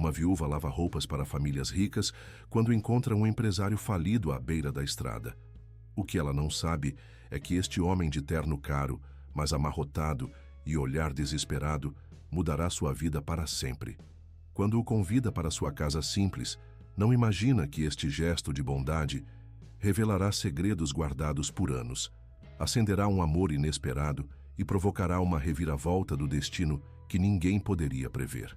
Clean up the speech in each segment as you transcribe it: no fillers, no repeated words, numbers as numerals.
Uma viúva lava roupas para famílias ricas quando encontra um empresário falido à beira da estrada. O que ela não sabe é que este homem de terno caro, mas amarrotado e olhar desesperado, mudará sua vida para sempre. Quando o convida para sua casa simples, não imagina que este gesto de bondade revelará segredos guardados por anos, acenderá um amor inesperado e provocará uma reviravolta do destino que ninguém poderia prever.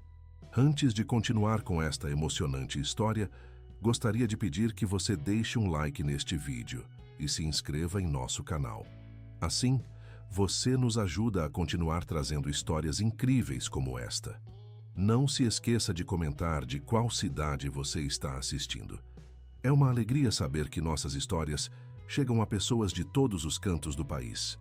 Antes de continuar com esta emocionante história, gostaria de pedir que você deixe um like neste vídeo e se inscreva em nosso canal. Assim, você nos ajuda a continuar trazendo histórias incríveis como esta. Não se esqueça de comentar de qual cidade você está assistindo. É uma alegria saber que nossas histórias chegam a pessoas de todos os cantos do país.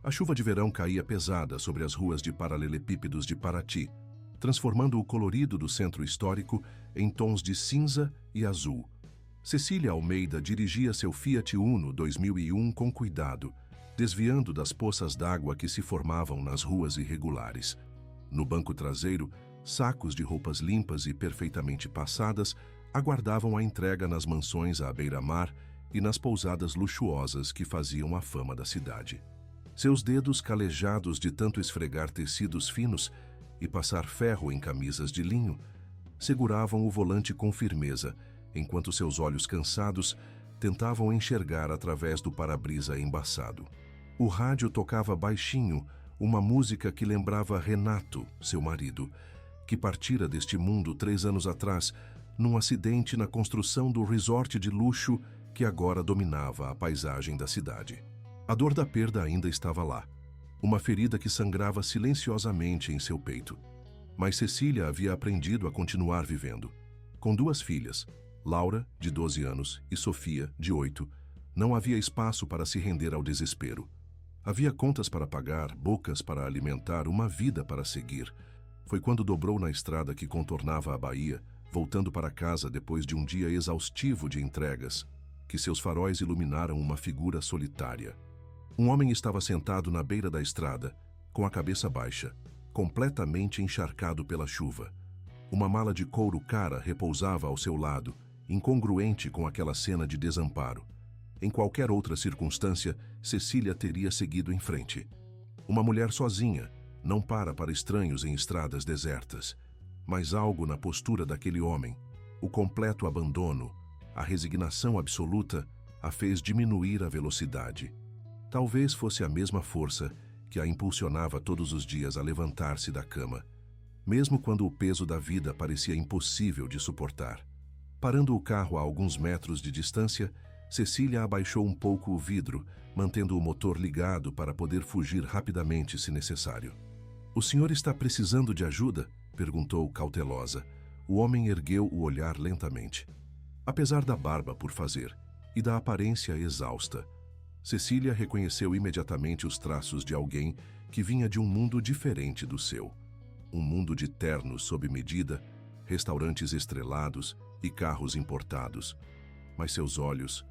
A chuva de verão caía pesada sobre as ruas de paralelepípedos de Paraty, transformando o colorido do centro histórico em tons de cinza e azul. Cecília Almeida dirigia seu Fiat Uno 2001 com cuidado, desviando das poças d'água que se formavam nas ruas irregulares. No banco traseiro, sacos de roupas limpas e perfeitamente passadas aguardavam a entrega nas mansões à beira-mar e nas pousadas luxuosas que faziam a fama da cidade. Seus dedos calejados de tanto esfregar tecidos finos e passar ferro em camisas de linho, seguravam o volante com firmeza, enquanto seus olhos cansados tentavam enxergar através do para-brisa embaçado. O rádio tocava baixinho uma música que lembrava Renato, seu marido, que partira deste mundo 3 anos atrás, num acidente na construção do resort de luxo que agora dominava a paisagem da cidade. A dor da perda ainda estava lá, uma ferida que sangrava silenciosamente em seu peito. Mas Cecília havia aprendido a continuar vivendo. Com 2 filhas, Laura, de 12 anos, e Sofia, de 8, não havia espaço para se render ao desespero. Havia contas para pagar, bocas para alimentar, uma vida para seguir. Foi quando dobrou na estrada que contornava a Bahia, voltando para casa depois de um dia exaustivo de entregas, que seus faróis iluminaram uma figura solitária. Um homem estava sentado na beira da estrada, com a cabeça baixa, completamente encharcado pela chuva. Uma mala de couro cara repousava ao seu lado, incongruente com aquela cena de desamparo. Em qualquer outra circunstância, Cecília teria seguido em frente. Uma mulher sozinha não para estranhos em estradas desertas, mas algo na postura daquele homem, o completo abandono, a resignação absoluta, a fez diminuir a velocidade. Talvez fosse a mesma força que a impulsionava todos os dias a levantar-se da cama, mesmo quando o peso da vida parecia impossível de suportar. Parando o carro a alguns metros de distância, Cecília abaixou um pouco o vidro, mantendo o motor ligado para poder fugir rapidamente se necessário. "O senhor está precisando de ajuda?" perguntou cautelosa. O homem ergueu o olhar lentamente. Apesar da barba por fazer e da aparência exausta, Cecília reconheceu imediatamente os traços de alguém que vinha de um mundo diferente do seu. Um mundo de ternos sob medida, restaurantes estrelados e carros importados. Mas seus olhos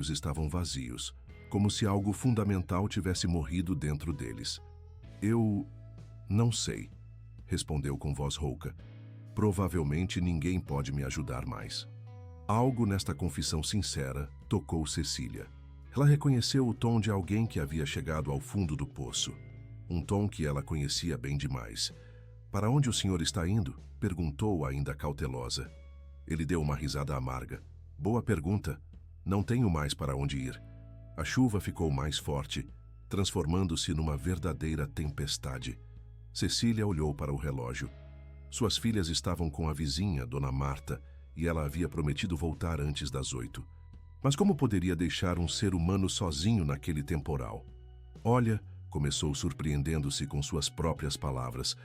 estavam vazios, como se algo fundamental tivesse morrido dentro deles. "Eu não sei", respondeu com voz rouca. "Provavelmente ninguém pode me ajudar mais." Algo nesta confissão sincera tocou Cecília. Ela reconheceu o tom de alguém que havia chegado ao fundo do poço. Um tom que ela conhecia bem demais. "Para onde o senhor está indo?" perguntou ainda cautelosa. Ele deu uma risada amarga. "Boa pergunta. Não tenho mais para onde ir." A chuva ficou mais forte, transformando-se numa verdadeira tempestade. Cecília olhou para o relógio. Suas filhas estavam com a vizinha, Dona Marta, e ela havia prometido voltar antes das 8. Mas como poderia deixar um ser humano sozinho naquele temporal? "Olha", começou surpreendendo-se com suas próprias palavras,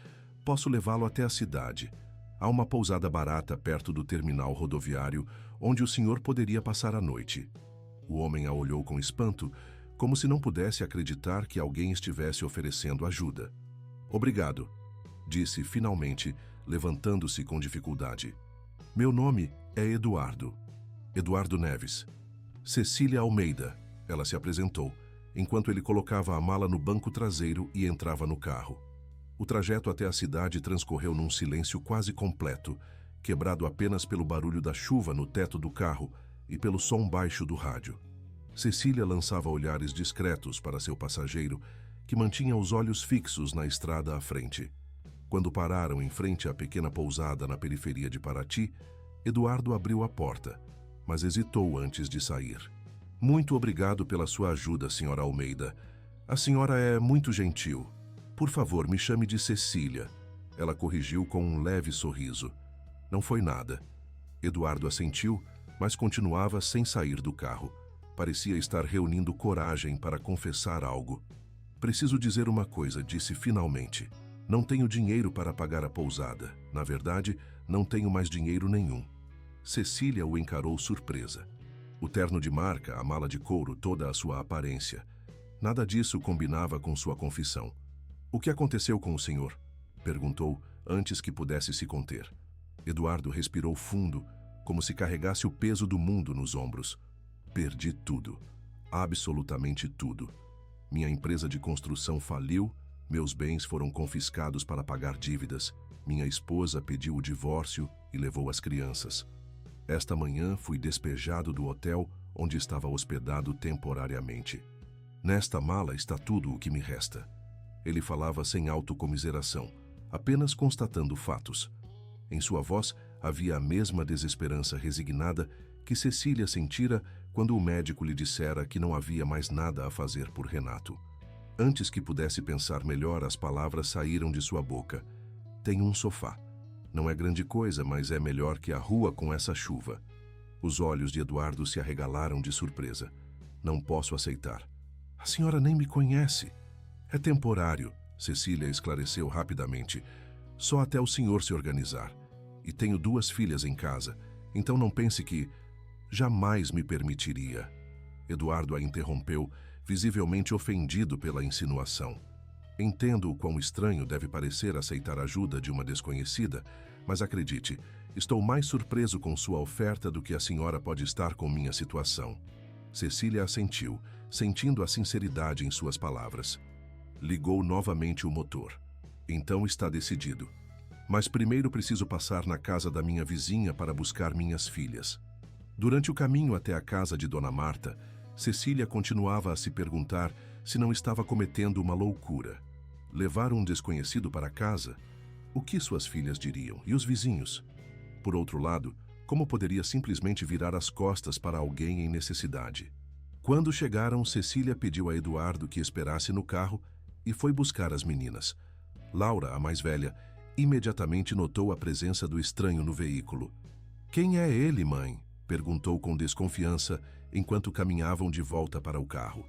"posso levá-lo até a cidade. Há uma pousada barata perto do terminal rodoviário onde o senhor poderia passar a noite." O homem a olhou com espanto, como se não pudesse acreditar que alguém estivesse oferecendo ajuda. "Obrigado", disse finalmente, levantando-se com dificuldade. "Meu nome é Eduardo. Eduardo Neves." "Cecília Almeida", ela se apresentou, enquanto ele colocava a mala no banco traseiro e entrava no carro. O trajeto até a cidade transcorreu num silêncio quase completo, quebrado apenas pelo barulho da chuva no teto do carro e pelo som baixo do rádio. Cecília lançava olhares discretos para seu passageiro, que mantinha os olhos fixos na estrada à frente. Quando pararam em frente à pequena pousada na periferia de Paraty, Eduardo abriu a porta, mas hesitou antes de sair. Muito obrigado pela sua ajuda, senhora Almeida. A senhora é muito gentil. Por favor, me chame de Cecília. Ela corrigiu com um leve sorriso. Não foi nada. Eduardo assentiu, mas continuava sem sair do carro. Parecia estar reunindo coragem para confessar algo. Preciso dizer uma coisa, disse finalmente. Não tenho dinheiro para pagar a pousada. Na verdade, não tenho mais dinheiro nenhum. Cecília o encarou surpresa. O terno de marca, a mala de couro, toda a sua aparência. Nada disso combinava com sua confissão. O que aconteceu com o senhor? Perguntou, antes que pudesse se conter. Eduardo respirou fundo, como se carregasse o peso do mundo nos ombros. Perdi tudo. Absolutamente tudo. Minha empresa de construção faliu, meus bens foram confiscados para pagar dívidas, minha esposa pediu o divórcio e levou as crianças. Esta manhã fui despejado do hotel onde estava hospedado temporariamente. Nesta mala está tudo o que me resta. Ele falava sem autocomiseração, apenas constatando fatos. Em sua voz havia a mesma desesperança resignada que Cecília sentira quando o médico lhe dissera que não havia mais nada a fazer por Renato. Antes que pudesse pensar melhor, as palavras saíram de sua boca. Tenho um sofá. Não é grande coisa, mas é melhor que a rua com essa chuva. Os olhos de Eduardo se arregalaram de surpresa. Não posso aceitar. A senhora nem me conhece. É temporário, Cecília esclareceu rapidamente. Só até o senhor se organizar. E tenho 2 filhas em casa, então não pense que... Jamais me permitiria. Eduardo a interrompeu, visivelmente ofendido pela insinuação. Entendo o quão estranho deve parecer aceitar ajuda de uma desconhecida, mas acredite, estou mais surpreso com sua oferta do que a senhora pode estar com minha situação. Cecília assentiu, sentindo a sinceridade em suas palavras. Ligou novamente o motor. Então está decidido. Mas primeiro preciso passar na casa da minha vizinha para buscar minhas filhas. Durante o caminho até a casa de Dona Marta, Cecília continuava a se perguntar se não estava cometendo uma loucura. Levar um desconhecido para casa? O que suas filhas diriam? E os vizinhos? Por outro lado, como poderia simplesmente virar as costas para alguém em necessidade? Quando chegaram, Cecília pediu a Eduardo que esperasse no carro e foi buscar as meninas. Laura, a mais velha, imediatamente notou a presença do estranho no veículo. Quem é ele, mãe? Perguntou com desconfiança enquanto caminhavam de volta para o carro.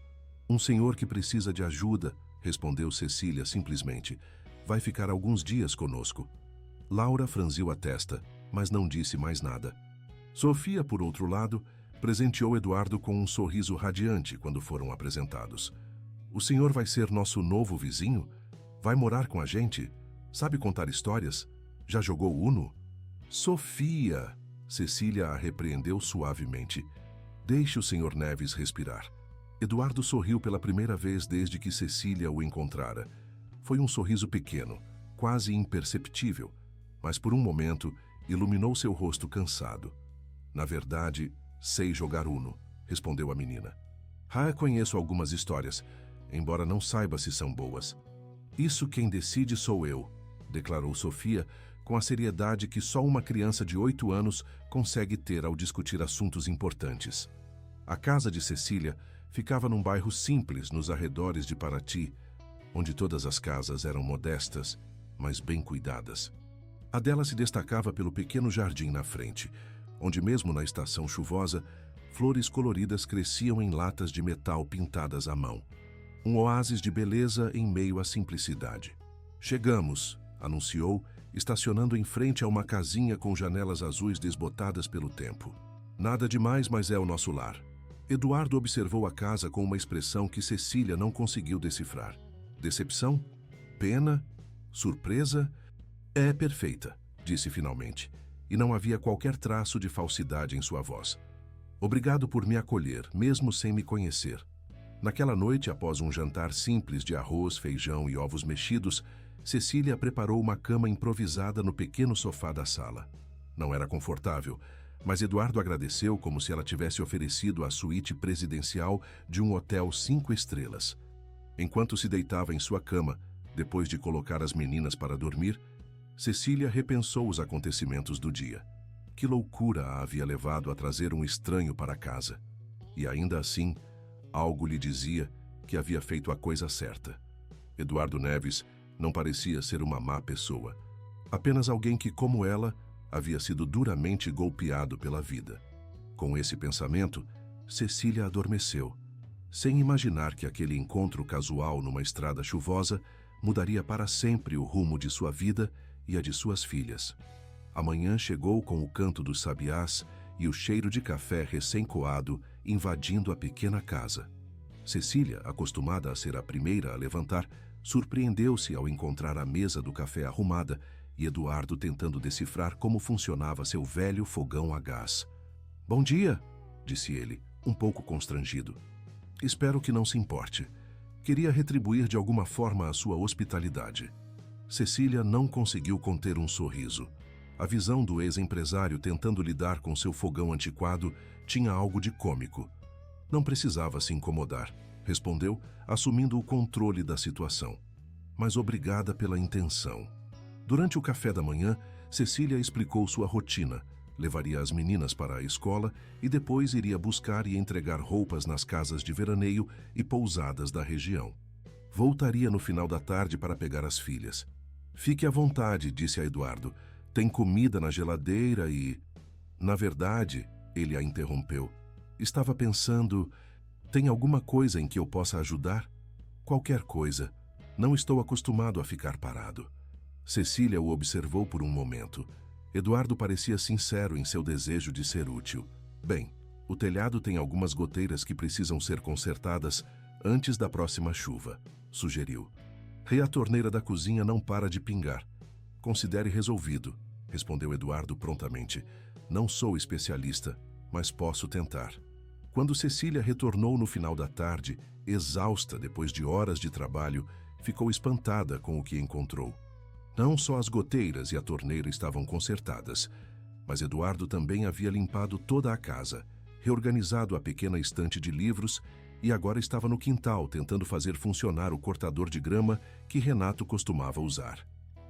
Um senhor que precisa de ajuda, respondeu Cecília simplesmente. Vai ficar alguns dias conosco. Laura franziu a testa, mas não disse mais nada. Sofia, por outro lado, presenteou Eduardo com um sorriso radiante quando foram apresentados. O senhor vai ser nosso novo vizinho? Vai morar com a gente? Sabe contar histórias? Já jogou Uno? Sofia! Cecília a repreendeu suavemente. Deixe o Sr. Neves respirar. Eduardo sorriu pela primeira vez desde que Cecília o encontrara. Foi um sorriso pequeno, quase imperceptível, mas por um momento iluminou seu rosto cansado. Na verdade, sei jogar Uno, respondeu a menina. Conheço algumas histórias, embora não saiba se são boas. Isso quem decide sou eu, declarou Sofia, com a seriedade que só uma criança de 8 anos consegue ter ao discutir assuntos importantes. A casa de Cecília ficava num bairro simples nos arredores de Paraty, onde todas as casas eram modestas, mas bem cuidadas. A dela se destacava pelo pequeno jardim na frente, onde mesmo na estação chuvosa, flores coloridas cresciam em latas de metal pintadas à mão. Um oásis de beleza em meio à simplicidade. Chegamos, anunciou, estacionando em frente a uma casinha com janelas azuis desbotadas pelo tempo. Nada demais, mas é o nosso lar. Eduardo observou a casa com uma expressão que Cecília não conseguiu decifrar. Decepção? Pena? Surpresa? É perfeita, disse finalmente, e não havia qualquer traço de falsidade em sua voz. Obrigado por me acolher, mesmo sem me conhecer. Naquela noite, após um jantar simples de arroz, feijão e ovos mexidos, Cecília preparou uma cama improvisada no pequeno sofá da sala. Não era confortável, mas Eduardo agradeceu como se ela tivesse oferecido a suíte presidencial de um hotel 5 estrelas. Enquanto se deitava em sua cama, depois de colocar as meninas para dormir, Cecília repensou os acontecimentos do dia. Que loucura a havia levado a trazer um estranho para casa. E ainda assim, algo lhe dizia que havia feito a coisa certa. Eduardo Neves não parecia ser uma má pessoa, apenas alguém que, como ela, havia sido duramente golpeado pela vida. Com esse pensamento, Cecília adormeceu, sem imaginar que aquele encontro casual numa estrada chuvosa mudaria para sempre o rumo de sua vida e a de suas filhas. A manhã chegou com o canto dos sabiás e o cheiro de café recém-coado invadindo a pequena casa. Cecília, acostumada a ser a primeira a levantar, surpreendeu-se ao encontrar a mesa do café arrumada e Eduardo tentando decifrar como funcionava seu velho fogão a gás. "Bom dia", disse ele, um pouco constrangido. "Espero que não se importe. Queria retribuir de alguma forma a sua hospitalidade." Cecília não conseguiu conter um sorriso. A visão do ex-empresário tentando lidar com seu fogão antiquado tinha algo de cômico. "Não precisava se incomodar", respondeu, assumindo o controle da situação. "Mas obrigada pela intenção." Durante o café da manhã, Cecília explicou sua rotina. Levaria as meninas para a escola e depois iria buscar e entregar roupas nas casas de veraneio e pousadas da região. Voltaria no final da tarde para pegar as filhas. "Fique à vontade", disse a Eduardo. "Tem comida na geladeira e..." Na verdade, ele a interrompeu. "Estava pensando... Tem alguma coisa em que eu possa ajudar?" "Qualquer coisa. Não estou acostumado a ficar parado." Cecília o observou por um momento. Eduardo parecia sincero em seu desejo de ser útil. "Bem, o telhado tem algumas goteiras que precisam ser consertadas antes da próxima chuva", sugeriu. "E a torneira da cozinha não para de pingar." "Considere resolvido", respondeu Eduardo prontamente. "Não sou especialista, mas posso tentar." Quando Cecília retornou no final da tarde, exausta depois de horas de trabalho, ficou espantada com o que encontrou. Não só as goteiras e a torneira estavam consertadas, mas Eduardo também havia limpado toda a casa, reorganizado a pequena estante de livros e agora estava no quintal tentando fazer funcionar o cortador de grama que Renato costumava usar.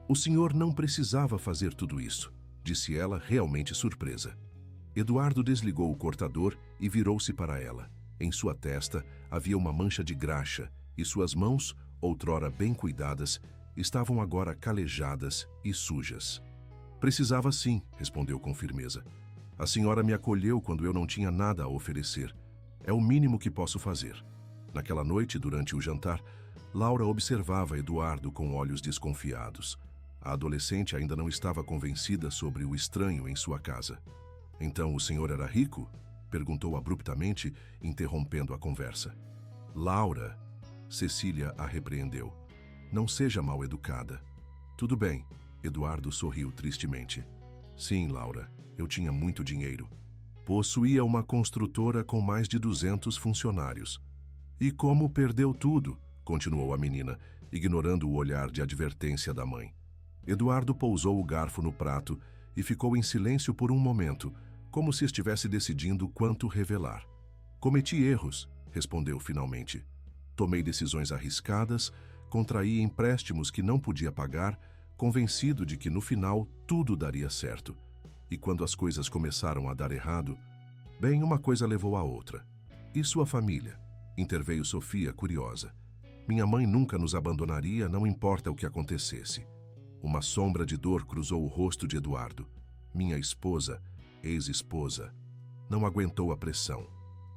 "O senhor não precisava fazer tudo isso", disse ela, realmente surpresa. Eduardo desligou o cortador e virou-se para ela. Em sua testa havia uma mancha de graxa e suas mãos, outrora bem cuidadas, estavam agora calejadas e sujas. "Precisava sim", respondeu com firmeza. "A senhora me acolheu quando eu não tinha nada a oferecer. É o mínimo que posso fazer." Naquela noite, durante o jantar, Laura observava Eduardo com olhos desconfiados. A adolescente ainda não estava convencida sobre o estranho em sua casa. "Então o senhor era rico?" perguntou abruptamente, interrompendo a conversa. "Laura", Cecília a repreendeu. "Não seja mal educada." "Tudo bem", Eduardo sorriu tristemente. "Sim, Laura, eu tinha muito dinheiro. Possuía uma construtora com mais de 200 funcionários." "E como perdeu tudo?" continuou a menina, ignorando o olhar de advertência da mãe. Eduardo pousou o garfo no prato e ficou em silêncio por um momento, como se estivesse decidindo quanto revelar. "Cometi erros", respondeu finalmente. "Tomei decisões arriscadas, contraí empréstimos que não podia pagar, convencido de que no final tudo daria certo. E quando as coisas começaram a dar errado, bem, uma coisa levou à outra." "E sua família?" interveio Sofia, curiosa. "Minha mãe nunca nos abandonaria, não importa o que acontecesse." Uma sombra de dor cruzou o rosto de Eduardo. "Minha esposa, ex-esposa, não aguentou a pressão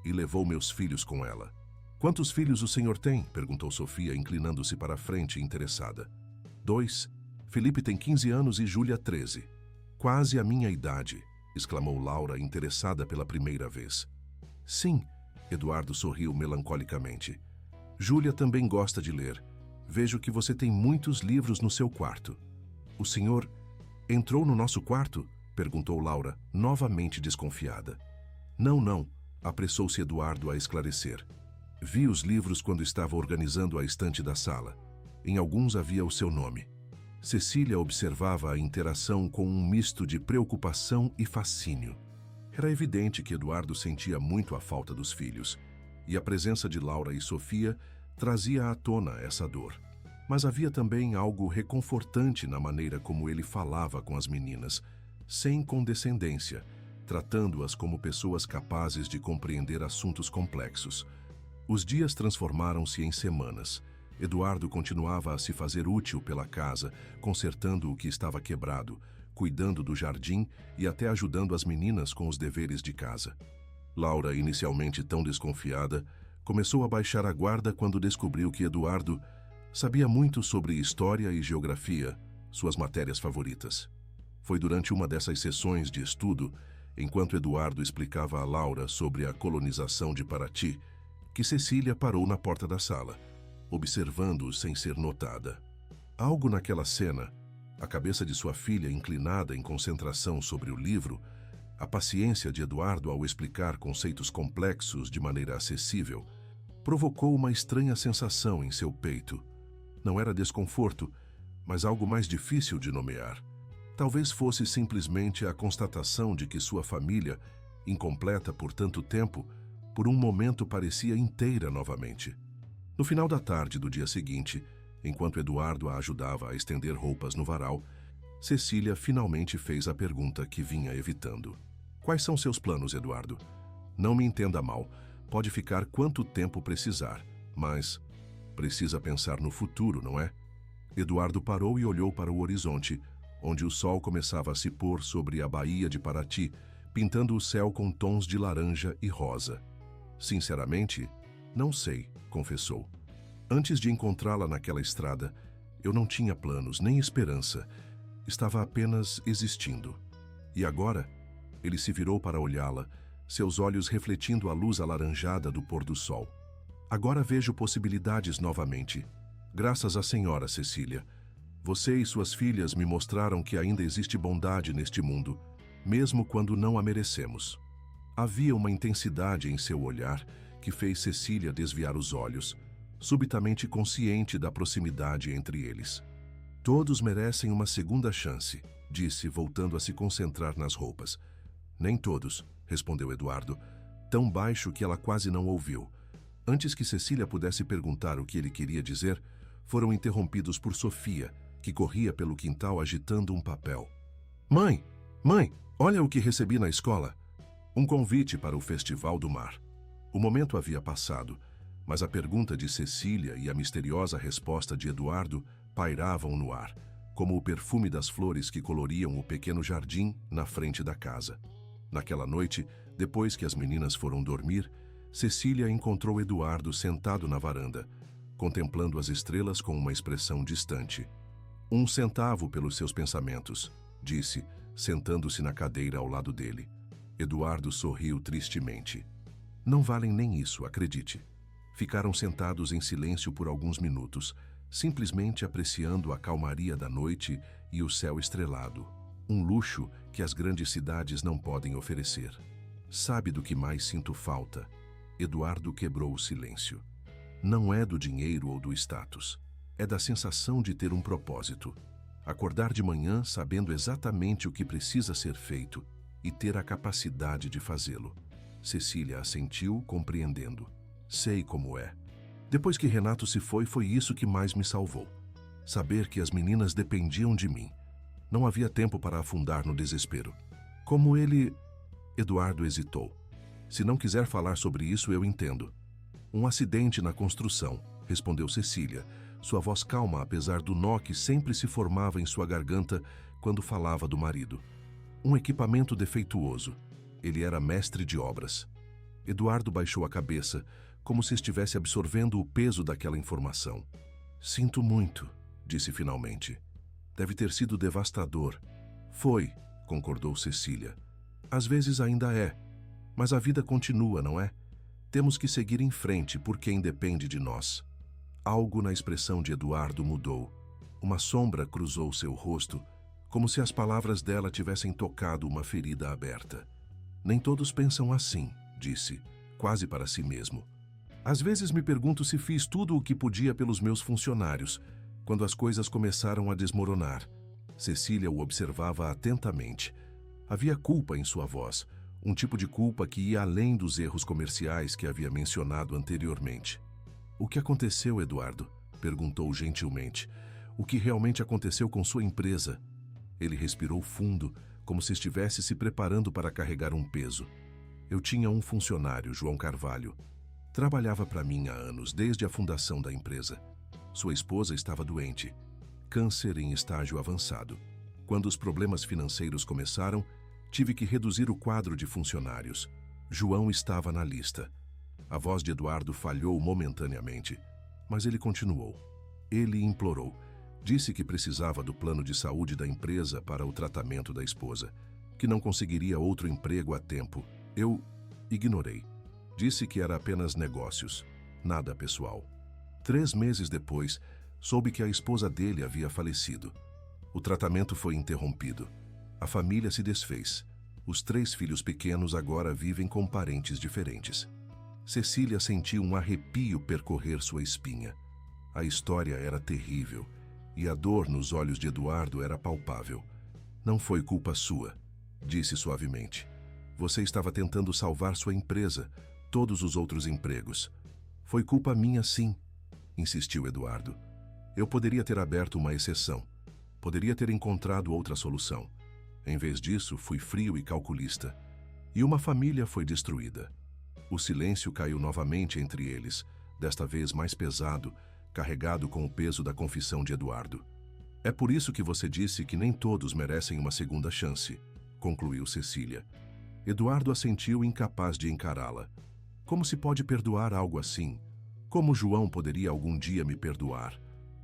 e levou meus filhos com ela." "Quantos filhos o senhor tem?" perguntou Sofia, inclinando-se para a frente, interessada. "2. Felipe tem 15 anos e Júlia 13. "Quase a minha idade", exclamou Laura, interessada pela primeira vez. "Sim", Eduardo sorriu melancolicamente. "Júlia também gosta de ler. Vejo que você tem muitos livros no seu quarto." "O senhor entrou no nosso quarto?" perguntou Laura, novamente desconfiada. Não", apressou-se Eduardo a esclarecer. "Vi os livros quando estava organizando a estante da sala. Em alguns havia o seu nome." Cecília observava a interação com um misto de preocupação e fascínio. Era evidente que Eduardo sentia muito a falta dos filhos, e a presença de Laura e Sofia trazia à tona essa dor. Mas havia também algo reconfortante na maneira como ele falava com as meninas, sem condescendência, tratando-as como pessoas capazes de compreender assuntos complexos. Os dias transformaram-se em semanas. Eduardo continuava a se fazer útil pela casa, consertando o que estava quebrado, cuidando do jardim e até ajudando as meninas com os deveres de casa. Laura, inicialmente tão desconfiada, começou a baixar a guarda quando descobriu que Eduardo sabia muito sobre história e geografia, suas matérias favoritas. Foi durante uma dessas sessões de estudo, enquanto Eduardo explicava a Laura sobre a colonização de Paraty, que Cecília parou na porta da sala, observando-o sem ser notada. Algo naquela cena, a cabeça de sua filha inclinada em concentração sobre o livro, a paciência de Eduardo ao explicar conceitos complexos de maneira acessível, provocou uma estranha sensação em seu peito. Não era desconforto, mas algo mais difícil de nomear. Talvez fosse simplesmente a constatação de que sua família, incompleta por tanto tempo, por um momento parecia inteira novamente. No final da tarde do dia seguinte, enquanto Eduardo a ajudava a estender roupas no varal, Cecília finalmente fez a pergunta que vinha evitando. Quais são seus planos, Eduardo? Não me entenda mal, pode ficar quanto tempo precisar, mas precisa pensar no futuro, não é? Eduardo parou e olhou para o horizonte, onde o sol começava a se pôr sobre a baía de Paraty, pintando o céu com tons de laranja e rosa. Sinceramente, não sei, confessou. Antes de encontrá-la naquela estrada, eu não tinha planos nem esperança. Estava apenas existindo. E agora, ele se virou para olhá-la, seus olhos refletindo a luz alaranjada do pôr do sol. Agora vejo possibilidades novamente. Graças à senhora Cecília. Você e suas filhas me mostraram que ainda existe bondade neste mundo, mesmo quando não a merecemos. Havia uma intensidade em seu olhar que fez Cecília desviar os olhos, subitamente consciente da proximidade entre eles. Todos merecem uma segunda chance, disse, voltando a se concentrar nas roupas. Nem todos, respondeu Eduardo, tão baixo que ela quase não ouviu. Antes que Cecília pudesse perguntar o que ele queria dizer, foram interrompidos por Sofia, que corria pelo quintal agitando um papel. Mãe, olha o que recebi na escola. Um convite para o Festival do Mar. O momento havia passado, mas a pergunta de Cecília e a misteriosa resposta de Eduardo pairavam no ar, como o perfume das flores que coloriam o pequeno jardim na frente da casa. Naquela noite, depois que as meninas foram dormir, Cecília encontrou Eduardo sentado na varanda, contemplando as estrelas com uma expressão distante. 1 centavo pelos seus pensamentos, disse, sentando-se na cadeira ao lado dele. Eduardo sorriu tristemente. Não valem nem isso, acredite. Ficaram sentados em silêncio por alguns minutos, simplesmente apreciando a calmaria da noite e o céu estrelado, um luxo que as grandes cidades não podem oferecer. Sabe do que mais sinto falta? Eduardo quebrou o silêncio. Não é do dinheiro ou do status. É da sensação de ter um propósito. Acordar de manhã sabendo exatamente o que precisa ser feito e ter a capacidade de fazê-lo. Cecília assentiu, compreendendo. Sei como é. Depois que Renato se foi isso que mais me salvou. Saber que as meninas dependiam de mim. Não havia tempo para afundar no desespero. Como ele... Eduardo hesitou. Se não quiser falar sobre isso, eu entendo. Um acidente na construção, respondeu Cecília, sua voz calma apesar do nó que sempre se formava em sua garganta quando falava do marido. Um equipamento defeituoso. Ele era mestre de obras. Eduardo baixou a cabeça, como se estivesse absorvendo o peso daquela informação. Sinto muito, disse finalmente. Deve ter sido devastador. Foi, concordou Cecília. Às vezes ainda é, mas a vida continua, não é? Temos que seguir em frente por quem depende de nós. Algo na expressão de Eduardo mudou. Uma sombra cruzou seu rosto, como se as palavras dela tivessem tocado uma ferida aberta. Nem todos pensam assim, disse, quase para si mesmo. Às vezes me pergunto se fiz tudo o que podia pelos meus funcionários, Quando as coisas começaram a desmoronar, Cecília o observava atentamente. Havia culpa em sua voz, um tipo de culpa que ia além dos erros comerciais que havia mencionado anteriormente. "O que aconteceu, Eduardo?" perguntou gentilmente. "O que realmente aconteceu com sua empresa?" Ele respirou fundo, como se estivesse se preparando para carregar um peso. "Eu tinha um funcionário, João Carvalho. Trabalhava para mim há anos, desde a fundação da empresa. Sua esposa estava doente, câncer em estágio avançado. Quando os problemas financeiros começaram, tive que reduzir o quadro de funcionários. João estava na lista." A voz de Eduardo falhou momentaneamente, mas ele continuou. Ele implorou. Disse que precisava do plano de saúde da empresa para o tratamento da esposa, que não conseguiria outro emprego a tempo. Eu ignorei. Disse que era apenas negócios, nada pessoal. 3 meses depois, soube que a esposa dele havia falecido. O tratamento foi interrompido. A família se desfez. Os 3 filhos pequenos agora vivem com parentes diferentes. Cecília sentiu um arrepio percorrer sua espinha. A história era terrível, e a dor nos olhos de Eduardo era palpável. "Não foi culpa sua", disse suavemente. "Você estava tentando salvar sua empresa, todos os outros empregos. Foi culpa minha, sim", insistiu Eduardo. "Eu poderia ter aberto uma exceção. Poderia ter encontrado outra solução. Em vez disso, fui frio e calculista. E uma família foi destruída." O silêncio caiu novamente entre eles, desta vez mais pesado, carregado com o peso da confissão de Eduardo. "É por isso que você disse que nem todos merecem uma segunda chance", concluiu Cecília. Eduardo assentiu, incapaz de encará-la. "Como se pode perdoar algo assim? Como João poderia algum dia me perdoar?"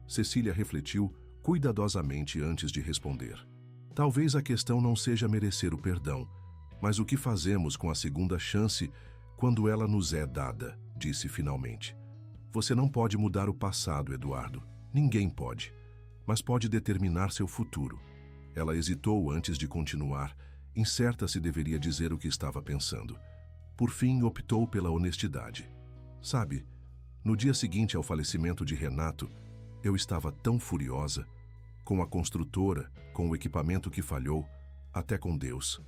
Cecília refletiu cuidadosamente antes de responder. "Talvez a questão não seja merecer o perdão, mas o que fazemos com a segunda chance quando ela nos é dada", disse finalmente. "Você não pode mudar o passado, Eduardo. Ninguém pode. Mas pode determinar seu futuro." Ela hesitou antes de continuar, incerta se deveria dizer o que estava pensando. Por fim, optou pela honestidade. "Sabe, no dia seguinte ao falecimento de Renato, eu estava tão furiosa, com a construtora, com o equipamento que falhou, até com Deus.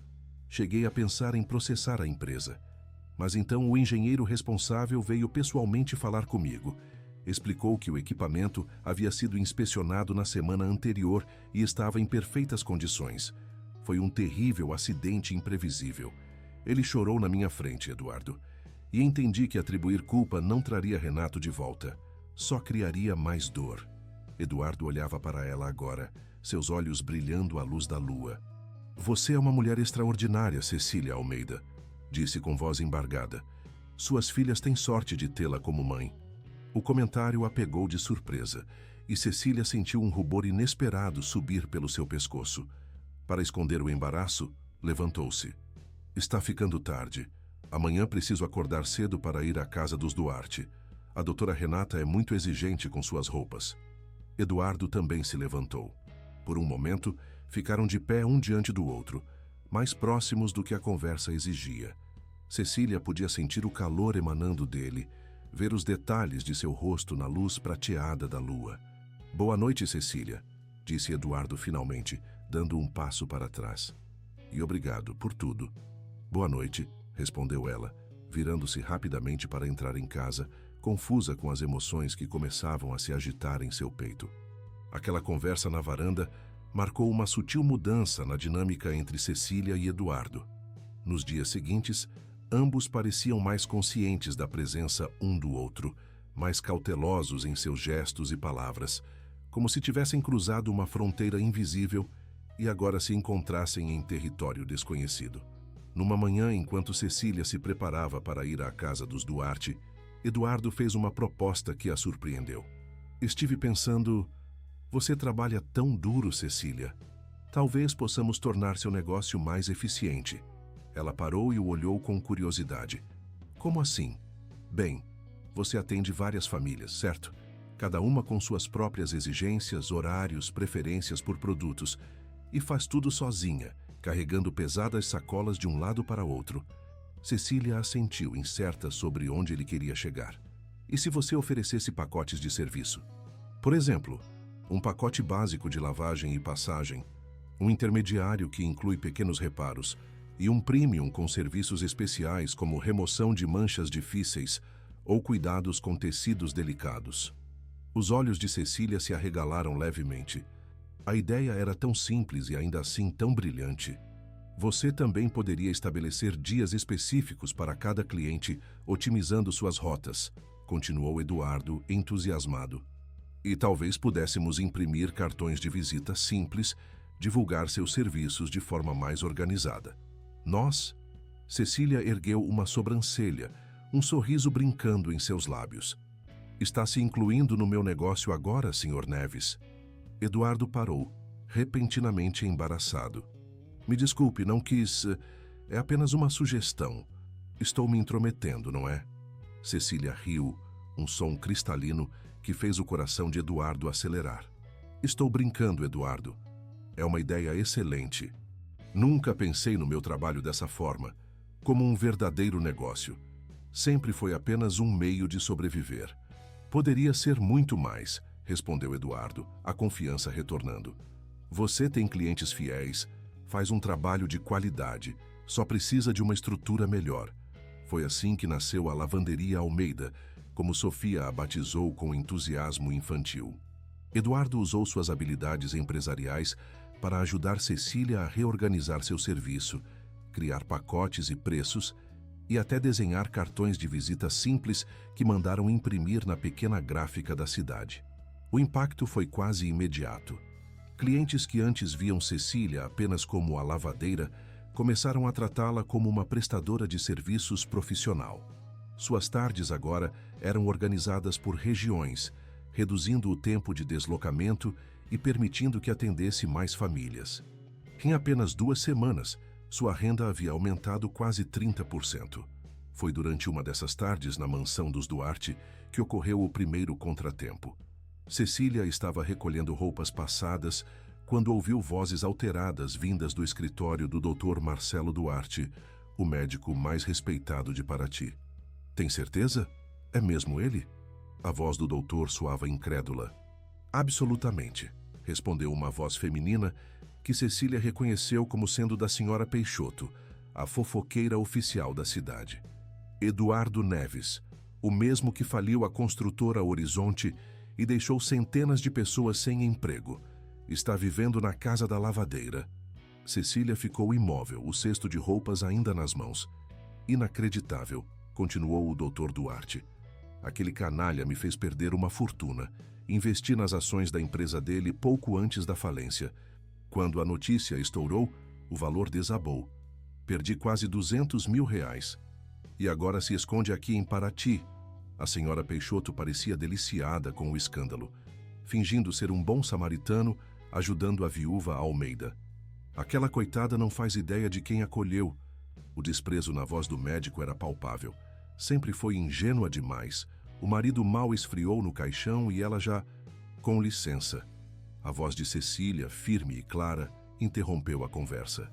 Cheguei a pensar em processar a empresa. Mas então o engenheiro responsável veio pessoalmente falar comigo. Explicou que o equipamento havia sido inspecionado na semana anterior e estava em perfeitas condições. Foi um terrível acidente imprevisível. Ele chorou na minha frente, Eduardo. E entendi que atribuir culpa não traria Renato de volta. Só criaria mais dor." Eduardo olhava para ela agora, seus olhos brilhando à luz da lua. "Você é uma mulher extraordinária, Cecília Almeida", disse com voz embargada. "Suas filhas têm sorte de tê-la como mãe." O comentário a pegou de surpresa, e Cecília sentiu um rubor inesperado subir pelo seu pescoço. Para esconder o embaraço, levantou-se. "Está ficando tarde. Amanhã preciso acordar cedo para ir à casa dos Duarte. A doutora Renata é muito exigente com suas roupas." Eduardo também se levantou. Por um momento, ficaram de pé um diante do outro, mais próximos do que a conversa exigia. Cecília podia sentir o calor emanando dele, ver os detalhes de seu rosto na luz prateada da lua. "Boa noite, Cecília", disse Eduardo finalmente, dando um passo para trás. "E obrigado por tudo." "Boa noite", respondeu ela, virando-se rapidamente para entrar em casa, confusa com as emoções que começavam a se agitar em seu peito. Aquela conversa na varanda marcou uma sutil mudança na dinâmica entre Cecília e Eduardo. Nos dias seguintes, ambos pareciam mais conscientes da presença um do outro, mais cautelosos em seus gestos e palavras, como se tivessem cruzado uma fronteira invisível e agora se encontrassem em território desconhecido. Numa manhã, enquanto Cecília se preparava para ir à casa dos Duarte, Eduardo fez uma proposta que a surpreendeu. "Estive pensando... Você trabalha tão duro, Cecília. Talvez possamos tornar seu negócio mais eficiente." Ela parou e o olhou com curiosidade. "Como assim?" "Bem, você atende várias famílias, certo? Cada uma com suas próprias exigências, horários, preferências por produtos, e faz tudo sozinha, carregando pesadas sacolas de um lado para outro." Cecília assentiu, incerta sobre onde ele queria chegar. "E se você oferecesse pacotes de serviço? Por exemplo, Um pacote básico de lavagem e passagem, um intermediário que inclui pequenos reparos e um premium com serviços especiais como remoção de manchas difíceis ou cuidados com tecidos delicados. Os olhos de Cecília se arregalaram levemente. A ideia era tão simples e ainda assim tão brilhante. Você também poderia estabelecer dias específicos para cada cliente, otimizando suas rotas, continuou Eduardo, entusiasmado. E talvez pudéssemos imprimir cartões de visita simples, divulgar seus serviços de forma mais organizada. Nós? Cecília ergueu uma sobrancelha, um sorriso brincando em seus lábios. Está se incluindo no meu negócio agora, Sr. Neves? Eduardo parou, repentinamente embaraçado. Me desculpe, não quis... É apenas uma sugestão. Estou me intrometendo, não é? Cecília riu, um som cristalino que fez o coração de Eduardo acelerar. Estou brincando, Eduardo. É uma ideia excelente. Nunca pensei no meu trabalho dessa forma, como um verdadeiro negócio. Sempre foi apenas um meio de sobreviver. Poderia ser muito mais, respondeu Eduardo, a confiança retornando. Você tem clientes fiéis, faz um trabalho de qualidade, só precisa de uma estrutura melhor. Foi assim que nasceu a Lavanderia Almeida, como Sofia a batizou com entusiasmo infantil. Eduardo usou suas habilidades empresariais para ajudar Cecília a reorganizar seu serviço, criar pacotes e preços e até desenhar cartões de visita simples que mandaram imprimir na pequena gráfica da cidade. O impacto foi quase imediato. Clientes que antes viam Cecília apenas como a lavadeira começaram a tratá-la como uma prestadora de serviços profissional. Suas tardes agora eram organizadas por regiões, reduzindo o tempo de deslocamento e permitindo que atendesse mais famílias. Em apenas 2 semanas, sua renda havia aumentado quase 30%. Foi durante uma dessas tardes na mansão dos Duarte que ocorreu o primeiro contratempo. Cecília estava recolhendo roupas passadas quando ouviu vozes alteradas vindas do escritório do Dr. Marcelo Duarte, o médico mais respeitado de Paraty. Tem certeza? É mesmo ele? A voz do doutor soava incrédula. Absolutamente, respondeu uma voz feminina que Cecília reconheceu como sendo da senhora Peixoto, a fofoqueira oficial da cidade. Eduardo Neves, o mesmo que faliu a construtora Horizonte e deixou centenas de pessoas sem emprego, está vivendo na casa da lavadeira. Cecília ficou imóvel, o cesto de roupas ainda nas mãos. Inacreditável, continuou o Dr. Duarte. Aquele canalha me fez perder uma fortuna. Investi nas ações da empresa dele pouco antes da falência. Quando a notícia estourou, o valor desabou. Perdi quase R$200 mil. E agora se esconde aqui em Paraty. A senhora Peixoto parecia deliciada com o escândalo, fingindo ser um bom samaritano, ajudando a viúva Almeida. Aquela coitada não faz ideia de quem acolheu. O desprezo na voz do médico era palpável. Sempre foi ingênua demais. O marido mal esfriou no caixão e ela já... Com licença. A voz de Cecília, firme e clara, interrompeu a conversa.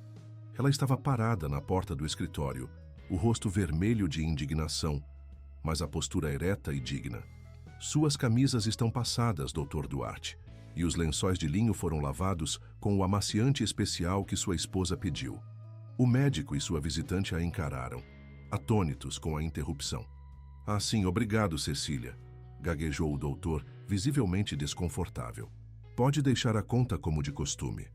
Ela estava parada na porta do escritório, o rosto vermelho de indignação, mas a postura ereta e digna. Suas camisas estão passadas, Dr. Duarte, e os lençóis de linho foram lavados com o amaciante especial que sua esposa pediu. O médico e sua visitante a encararam, atônitos com a interrupção. Ah, sim, obrigado, Cecília, gaguejou o doutor, visivelmente desconfortável. Pode deixar a conta como de costume.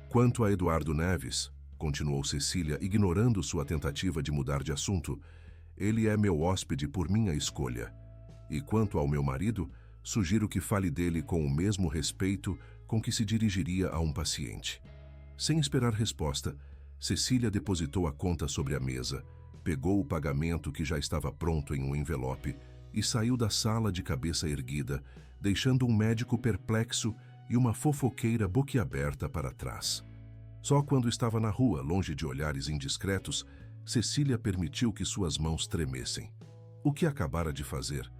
Quanto a Eduardo Neves, continuou Cecília, ignorando sua tentativa de mudar de assunto, ele é meu hóspede por minha escolha. E quanto ao meu marido, sugiro que fale dele com o mesmo respeito com que se dirigiria a um paciente. Sem esperar resposta, Cecília depositou a conta sobre a mesa, pegou o pagamento que já estava pronto em um envelope e saiu da sala de cabeça erguida, deixando um médico perplexo e uma fofoqueira boquiaberta para trás. Só quando estava na rua, longe de olhares indiscretos, Cecília permitiu que suas mãos tremessem. O que acabara de fazer?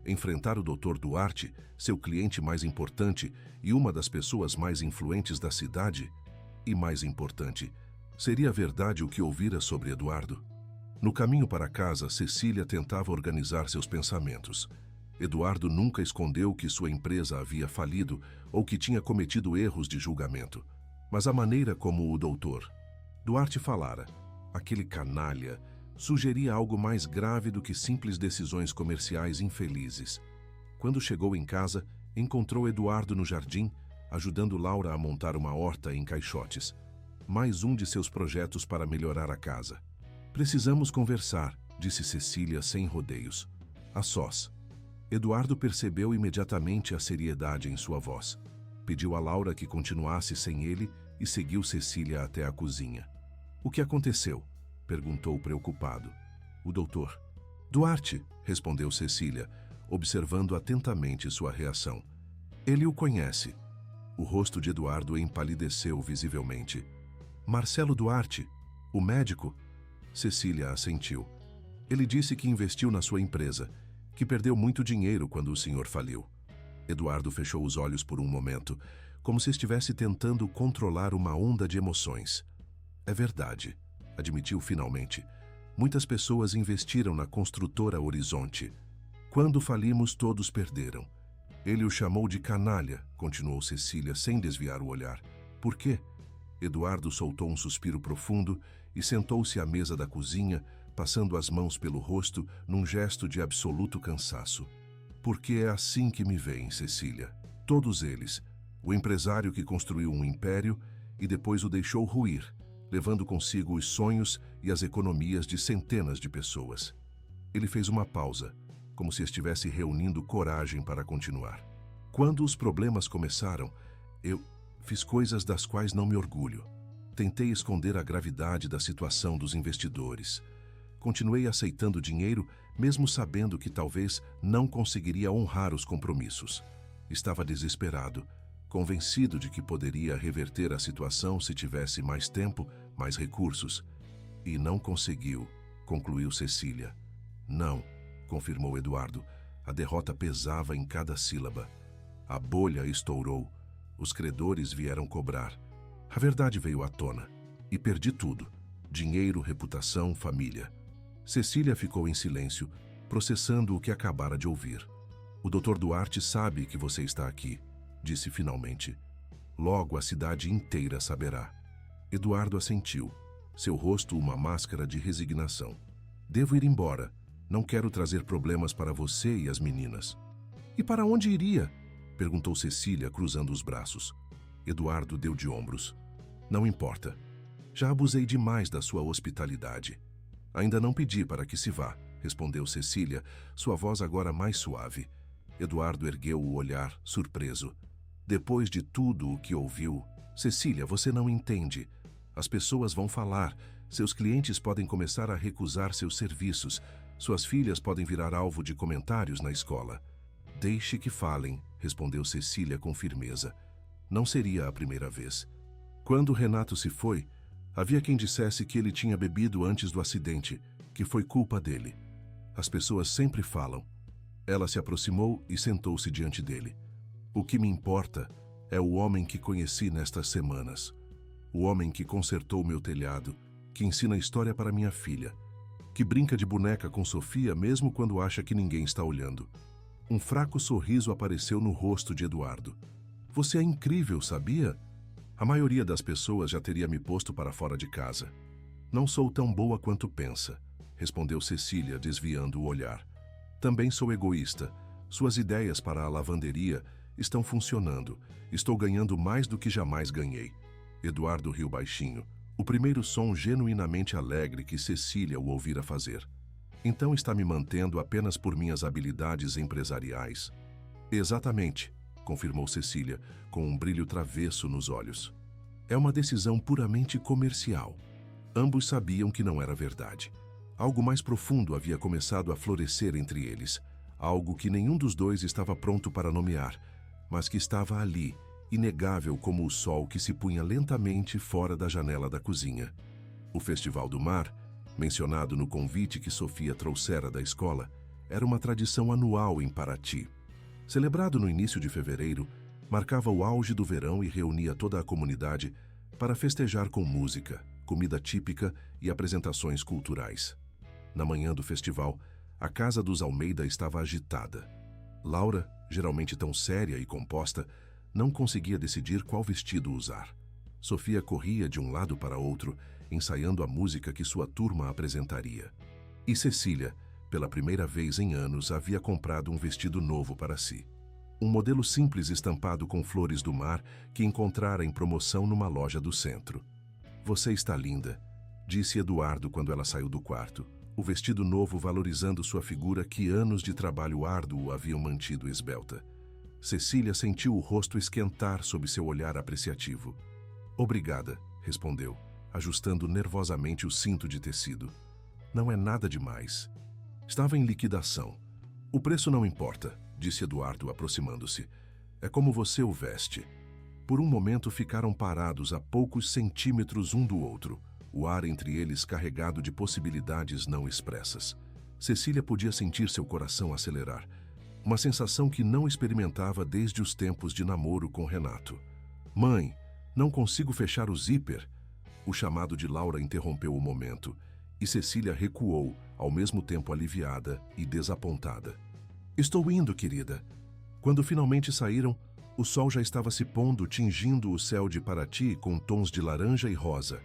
Enfrentar o Dr. Duarte, seu cliente mais importante e uma das pessoas mais influentes da cidade? E mais importante, seria verdade o que ouvira sobre Eduardo? No caminho para casa, Cecília tentava organizar seus pensamentos. Eduardo nunca escondeu que sua empresa havia falido ou que tinha cometido erros de julgamento. Mas a maneira como o doutor Duarte falara, aquele canalha, sugeria algo mais grave do que simples decisões comerciais infelizes. Quando chegou em casa, encontrou Eduardo no jardim, ajudando Laura a montar uma horta em caixotes. Mais um de seus projetos para melhorar a casa. Precisamos conversar, disse Cecília sem rodeios. A sós. Eduardo percebeu imediatamente a seriedade em sua voz. Pediu a Laura que continuasse sem ele e seguiu Cecília até a cozinha. O que aconteceu? Perguntou preocupado. O doutor. Duarte, respondeu Cecília, observando atentamente sua reação. Ele o conhece. O rosto de Eduardo empalideceu visivelmente. Marcelo Duarte, o médico? Cecília assentiu. Ele disse que investiu na sua empresa, que perdeu muito dinheiro quando o senhor faliu. Eduardo fechou os olhos por um momento, como se estivesse tentando controlar uma onda de emoções. É verdade, admitiu finalmente. Muitas pessoas investiram na construtora Horizonte. Quando falimos, todos perderam. Ele o chamou de canalha, continuou Cecília sem desviar o olhar. Por quê? Eduardo soltou um suspiro profundo e sentou-se à mesa da cozinha, passando as mãos pelo rosto num gesto de absoluto cansaço. Porque é assim que me veem, Cecília. Todos eles. O empresário que construiu um império e depois o deixou ruir, levando consigo os sonhos e as economias de centenas de pessoas. Ele fez uma pausa, como se estivesse reunindo coragem para continuar. Quando os problemas começaram, eu fiz coisas das quais não me orgulho. Tentei esconder a gravidade da situação dos investidores. Continuei aceitando dinheiro, mesmo sabendo que talvez não conseguiria honrar os compromissos. Estava desesperado, convencido de que poderia reverter a situação se tivesse mais tempo, mais recursos. E não conseguiu, concluiu Cecília. Não, confirmou Eduardo. A derrota pesava em cada sílaba. A bolha estourou. Os credores vieram cobrar. A verdade veio à tona. E perdi tudo. Dinheiro, reputação, família. Cecília ficou em silêncio, processando o que acabara de ouvir. O Dr. Duarte sabe que você está aqui, disse finalmente. Logo a cidade inteira saberá. Eduardo assentiu, seu rosto uma máscara de resignação. Devo ir embora. Não quero trazer problemas para você e as meninas. E para onde iria? Perguntou Cecília, cruzando os braços. Eduardo deu de ombros. Não importa. Já abusei demais da sua hospitalidade. Ainda não pedi para que se vá, respondeu Cecília, sua voz agora mais suave. Eduardo ergueu o olhar, surpreso. Depois de tudo o que ouviu, Cecília, você não entende. As pessoas vão falar, seus clientes podem começar a recusar seus serviços, suas filhas podem virar alvo de comentários na escola. Deixe que falem, respondeu Cecília com firmeza. Não seria a primeira vez. Quando Renato se foi, havia quem dissesse que ele tinha bebido antes do acidente, que foi culpa dele. As pessoas sempre falam. Ela se aproximou e sentou-se diante dele. O que me importa é o homem que conheci nestas semanas. O homem que consertou meu telhado, que ensina história para minha filha, que brinca de boneca com Sofia mesmo quando acha que ninguém está olhando. Um fraco sorriso apareceu no rosto de Eduardo. Você é incrível, sabia? A maioria das pessoas já teria me posto para fora de casa. Não sou tão boa quanto pensa, respondeu Cecília, desviando o olhar. Também sou egoísta. Suas ideias para a lavanderia estão funcionando. Estou ganhando mais do que jamais ganhei. Eduardo riu baixinho, o primeiro som genuinamente alegre que Cecília o ouvira fazer. Então está me mantendo apenas por minhas habilidades empresariais? Exatamente, confirmou Cecília, com um brilho travesso nos olhos. É uma decisão puramente comercial. Ambos sabiam que não era verdade. Algo mais profundo havia começado a florescer entre eles, algo que nenhum dos dois estava pronto para nomear, mas que estava ali, inegável como o sol que se punha lentamente fora da janela da cozinha. O Festival do Mar, mencionado no convite que Sofia trouxera da escola, era uma tradição anual em Paraty. Celebrado no início de fevereiro, marcava o auge do verão e reunia toda a comunidade para festejar com música, comida típica e apresentações culturais. Na manhã do festival, a casa dos Almeida estava agitada. Laura, geralmente tão séria e composta, não conseguia decidir qual vestido usar. Sofia corria de um lado para outro, ensaiando a música que sua turma apresentaria. E Cecília, pela primeira vez em anos, havia comprado um vestido novo para si. Um modelo simples estampado com flores do mar que encontrara em promoção numa loja do centro. "Você está linda", disse Eduardo quando ela saiu do quarto, o vestido novo valorizando sua figura que anos de trabalho árduo haviam mantido esbelta. Cecília sentiu o rosto esquentar sob seu olhar apreciativo. "Obrigada", respondeu, ajustando nervosamente o cinto de tecido. "Não é nada demais." Estava em liquidação. "O preço não importa", disse Eduardo, aproximando-se. "É como você o veste." Por um momento ficaram parados a poucos centímetros um do outro, o ar entre eles carregado de possibilidades não expressas. Cecília podia sentir seu coração acelerar, uma sensação que não experimentava desde os tempos de namoro com Renato. "Mãe, não consigo fechar o zíper." O chamado de Laura interrompeu o momento, e Cecília recuou, ao mesmo tempo aliviada e desapontada. "Estou indo, querida." Quando finalmente saíram, o sol já estava se pondo, tingindo o céu de Paraty com tons de laranja e rosa.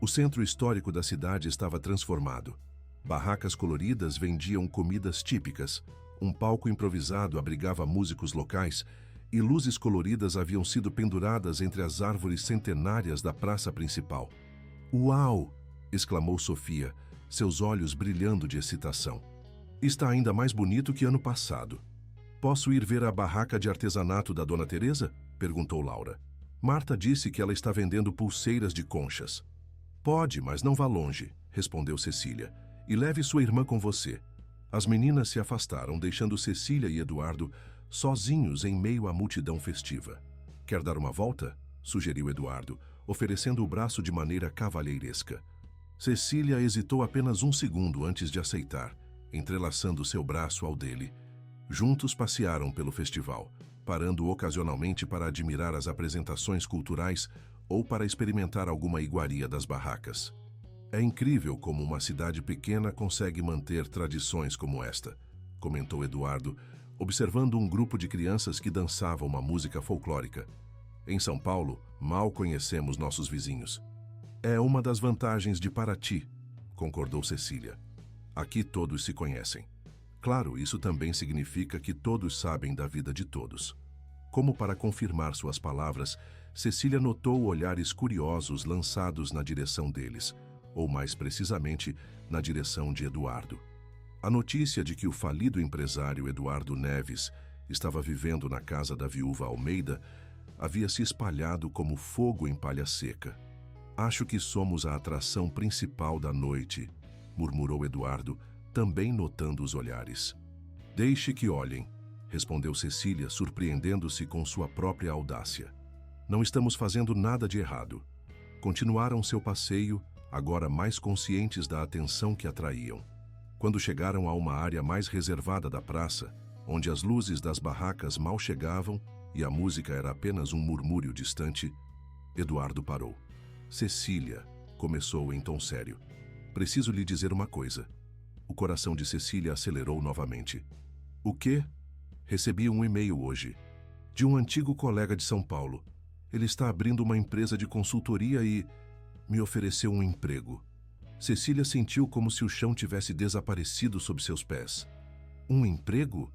O centro histórico da cidade estava transformado. Barracas coloridas vendiam comidas típicas, um palco improvisado abrigava músicos locais e luzes coloridas haviam sido penduradas entre as árvores centenárias da praça principal. "Uau!" exclamou Sofia, seus olhos brilhando de excitação. "Está ainda mais bonito que ano passado." "Posso ir ver a barraca de artesanato da Dona Teresa?" perguntou Laura. "Marta disse que ela está vendendo pulseiras de conchas." "Pode, mas não vá longe", respondeu Cecília. "E leve sua irmã com você." As meninas se afastaram, deixando Cecília e Eduardo sozinhos em meio à multidão festiva. "Quer dar uma volta?" sugeriu Eduardo, oferecendo o braço de maneira cavalheiresca. Cecília hesitou apenas um segundo antes de aceitar, entrelaçando seu braço ao dele. Juntos passearam pelo festival, parando ocasionalmente para admirar as apresentações culturais ou para experimentar alguma iguaria das barracas. "É incrível como uma cidade pequena consegue manter tradições como esta", comentou Eduardo, observando um grupo de crianças que dançavam uma música folclórica. "Em São Paulo, mal conhecemos nossos vizinhos." "É uma das vantagens de Paraty", concordou Cecília. "Aqui todos se conhecem." Claro, isso também significa que todos sabem da vida de todos. Como para confirmar suas palavras, Cecília notou olhares curiosos lançados na direção deles, ou mais precisamente, na direção de Eduardo. A notícia de que o falido empresário Eduardo Neves estava vivendo na casa da viúva Almeida havia se espalhado como fogo em palha seca. "Acho que somos a atração principal da noite", murmurou Eduardo, também notando os olhares. "Deixe que olhem", respondeu Cecília, surpreendendo-se com sua própria audácia. "Não estamos fazendo nada de errado." Continuaram seu passeio, agora mais conscientes da atenção que atraíam. Quando chegaram a uma área mais reservada da praça, onde as luzes das barracas mal chegavam e a música era apenas um murmúrio distante, Eduardo parou. "Cecília", começou em tom sério, "preciso lhe dizer uma coisa." O coração de Cecília acelerou novamente. "O quê?" "Recebi um e-mail hoje, de um antigo colega de São Paulo. Ele está abrindo uma empresa de consultoria e me ofereceu um emprego." Cecília sentiu como se o chão tivesse desaparecido sob seus pés. "Um emprego?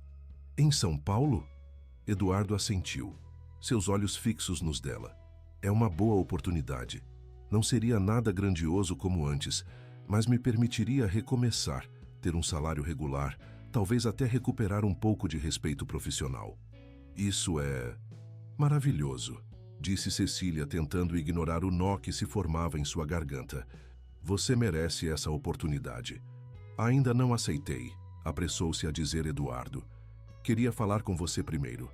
Em São Paulo?" Eduardo assentiu, seus olhos fixos nos dela. "É uma boa oportunidade. Não seria nada grandioso como antes, mas me permitiria recomeçar, ter um salário regular, talvez até recuperar um pouco de respeito profissional." "Isso é maravilhoso", disse Cecília, tentando ignorar o nó que se formava em sua garganta. "Você merece essa oportunidade." "Ainda não aceitei", apressou-se a dizer Eduardo. "Queria falar com você primeiro."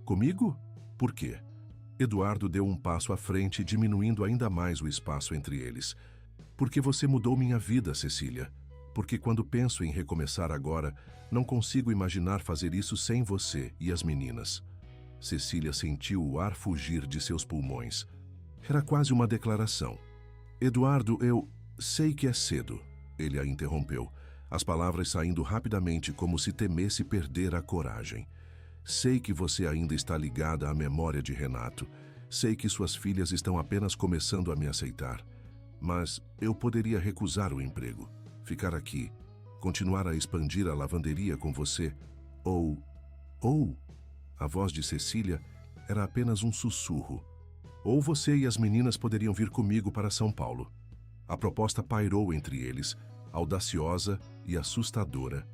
"Comigo? Por quê?" Eduardo deu um passo à frente, diminuindo ainda mais o espaço entre eles. "Porque você mudou minha vida, Cecília. Porque quando penso em recomeçar agora, não consigo imaginar fazer isso sem você e as meninas." Cecília sentiu o ar fugir de seus pulmões. Era quase uma declaração. "Eduardo, eu sei que é cedo", ele a interrompeu, as palavras saindo rapidamente como se temesse perder a coragem. Sei que você ainda está ligada à memória de Renato. Sei que suas filhas estão apenas começando a me aceitar. Mas eu poderia recusar o emprego, ficar aqui, continuar a expandir a lavanderia com você, ou... A voz de Cecília era apenas um sussurro. Ou você e as meninas poderiam vir comigo para São Paulo. A proposta pairou entre eles, audaciosa e assustadora.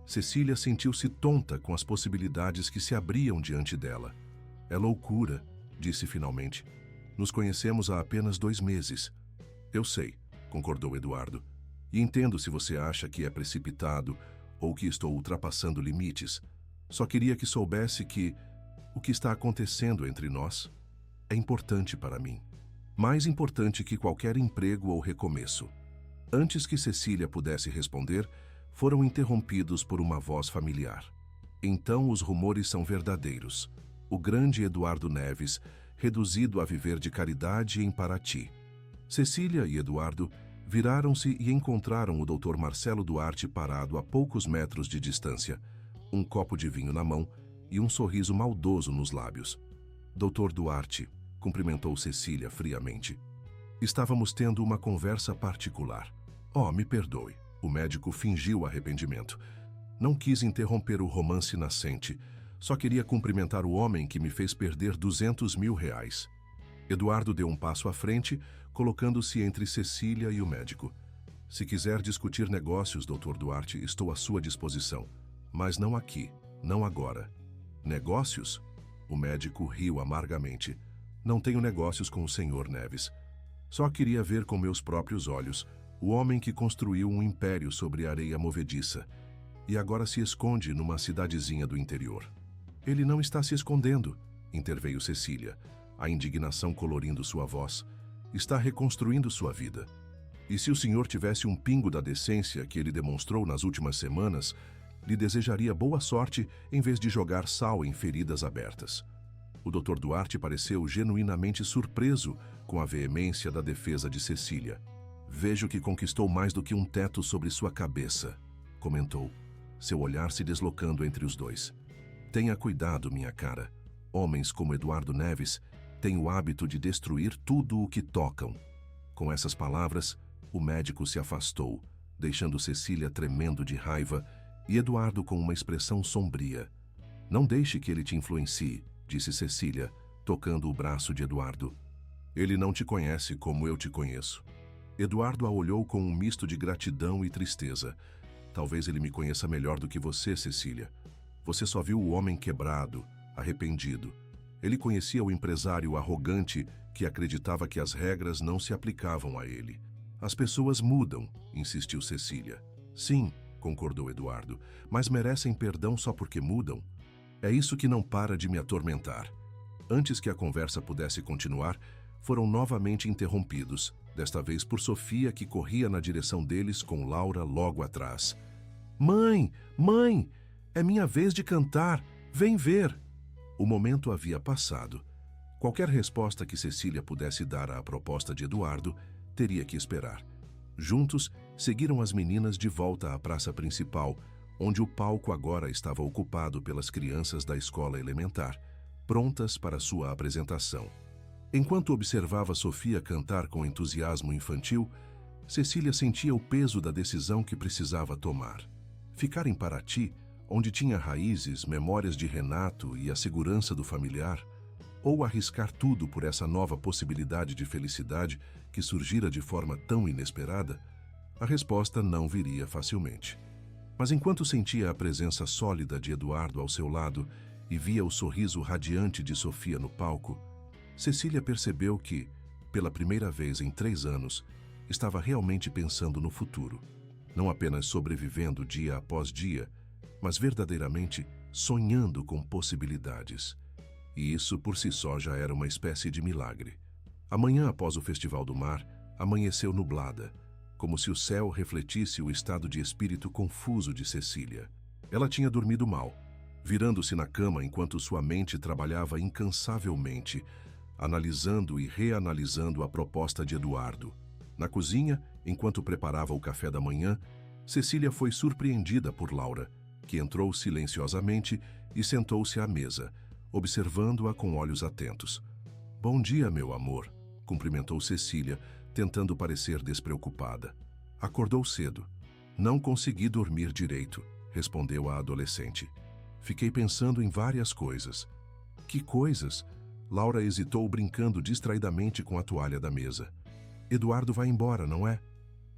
Cecília sentiu-se tonta com as possibilidades que se abriam diante dela. É loucura, disse finalmente. Nos conhecemos há apenas 2 meses. Eu sei, concordou Eduardo. E entendo se você acha que é precipitado ou que estou ultrapassando limites. Só queria que soubesse que o que está acontecendo entre nós é importante para mim. Mais importante que qualquer emprego ou recomeço. Antes que Cecília pudesse responder, foram interrompidos por uma voz familiar. Então os rumores são verdadeiros. O grande Eduardo Neves, reduzido a viver de caridade em Paraty. Cecília e Eduardo viraram-se e encontraram o Dr. Marcelo Duarte parado a poucos metros de distância, um copo de vinho na mão e um sorriso maldoso nos lábios. Dr. Duarte, cumprimentou Cecília friamente. Estávamos tendo uma conversa particular. Oh, me perdoe. O médico fingiu arrependimento. Não quis interromper o romance nascente. Só queria cumprimentar o homem que me fez perder R$200 mil. Eduardo deu um passo à frente, colocando-se entre Cecília e o médico. Se quiser discutir negócios, Dr. Duarte, estou à sua disposição. Mas não aqui, não agora. Negócios? O médico riu amargamente. Não tenho negócios com o Sr. Neves. Só queria ver com meus próprios olhos o homem que construiu um império sobre areia movediça e agora se esconde numa cidadezinha do interior. Ele não está se escondendo, interveio Cecília, a indignação colorindo sua voz. Está reconstruindo sua vida. E se o senhor tivesse um pingo da decência que ele demonstrou nas últimas semanas, lhe desejaria boa sorte em vez de jogar sal em feridas abertas. O Dr. Duarte pareceu genuinamente surpreso com a veemência da defesa de Cecília. Vejo que conquistou mais do que um teto sobre sua cabeça, comentou, seu olhar se deslocando entre os dois. Tenha cuidado, minha cara. Homens como Eduardo Neves têm o hábito de destruir tudo o que tocam. Com essas palavras, o médico se afastou, deixando Cecília tremendo de raiva e Eduardo com uma expressão sombria. Não deixe que ele te influencie, disse Cecília, tocando o braço de Eduardo. Ele não te conhece como eu te conheço. Eduardo a olhou com um misto de gratidão e tristeza. Talvez ele me conheça melhor do que você, Cecília. Você só viu o homem quebrado, arrependido. Ele conhecia o empresário arrogante que acreditava que as regras não se aplicavam a ele. As pessoas mudam, insistiu Cecília. Sim, concordou Eduardo, mas merecem perdão só porque mudam? É isso que não para de me atormentar. Antes que a conversa pudesse continuar, foram novamente interrompidos, desta vez por Sofia, que corria na direção deles com Laura logo atrás. Mãe! Mãe! É minha vez de cantar! Vem ver! O momento havia passado. Qualquer resposta que Cecília pudesse dar à proposta de Eduardo teria que esperar. Juntos, seguiram as meninas de volta à praça principal, onde o palco agora estava ocupado pelas crianças da escola elementar, prontas para sua apresentação. Enquanto observava Sofia cantar com entusiasmo infantil, Cecília sentia o peso da decisão que precisava tomar. Ficar em Paraty, onde tinha raízes, memórias de Renato e a segurança do familiar, ou arriscar tudo por essa nova possibilidade de felicidade que surgira de forma tão inesperada? A resposta não viria facilmente. Mas enquanto sentia a presença sólida de Eduardo ao seu lado e via o sorriso radiante de Sofia no palco, Cecília percebeu que, pela primeira vez em 3 anos, estava realmente pensando no futuro, não apenas sobrevivendo dia após dia, mas verdadeiramente sonhando com possibilidades. E isso por si só já era uma espécie de milagre. A manhã após o Festival do Mar amanheceu nublada, como se o céu refletisse o estado de espírito confuso de Cecília. Ela tinha dormido mal, virando-se na cama enquanto sua mente trabalhava incansavelmente, analisando e reanalisando a proposta de Eduardo. Na cozinha, enquanto preparava o café da manhã, Cecília foi surpreendida por Laura, que entrou silenciosamente e sentou-se à mesa, observando-a com olhos atentos. "Bom dia, meu amor", cumprimentou Cecília, tentando parecer despreocupada. "Acordou cedo." "Não consegui dormir direito", respondeu a adolescente. "Fiquei pensando em várias coisas." "Que coisas?" Laura hesitou, brincando distraidamente com a toalha da mesa. "Eduardo vai embora, não é?"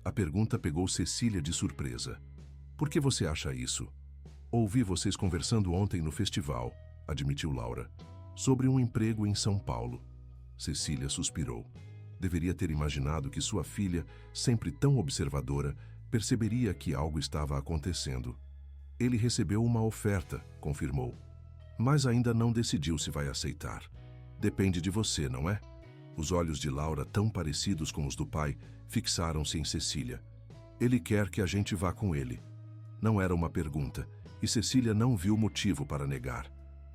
A pergunta pegou Cecília de surpresa. "Por que você acha isso?" "Ouvi vocês conversando ontem no festival", admitiu Laura, "sobre um emprego em São Paulo." Cecília suspirou. Deveria ter imaginado que sua filha, sempre tão observadora, perceberia que algo estava acontecendo. "Ele recebeu uma oferta", confirmou, "mas ainda não decidiu se vai aceitar. Depende de você, não é?" Os olhos de Laura, tão parecidos com os do pai, fixaram-se em Cecília. "Ele quer que a gente vá com ele." Não era uma pergunta, e Cecília não viu motivo para negar.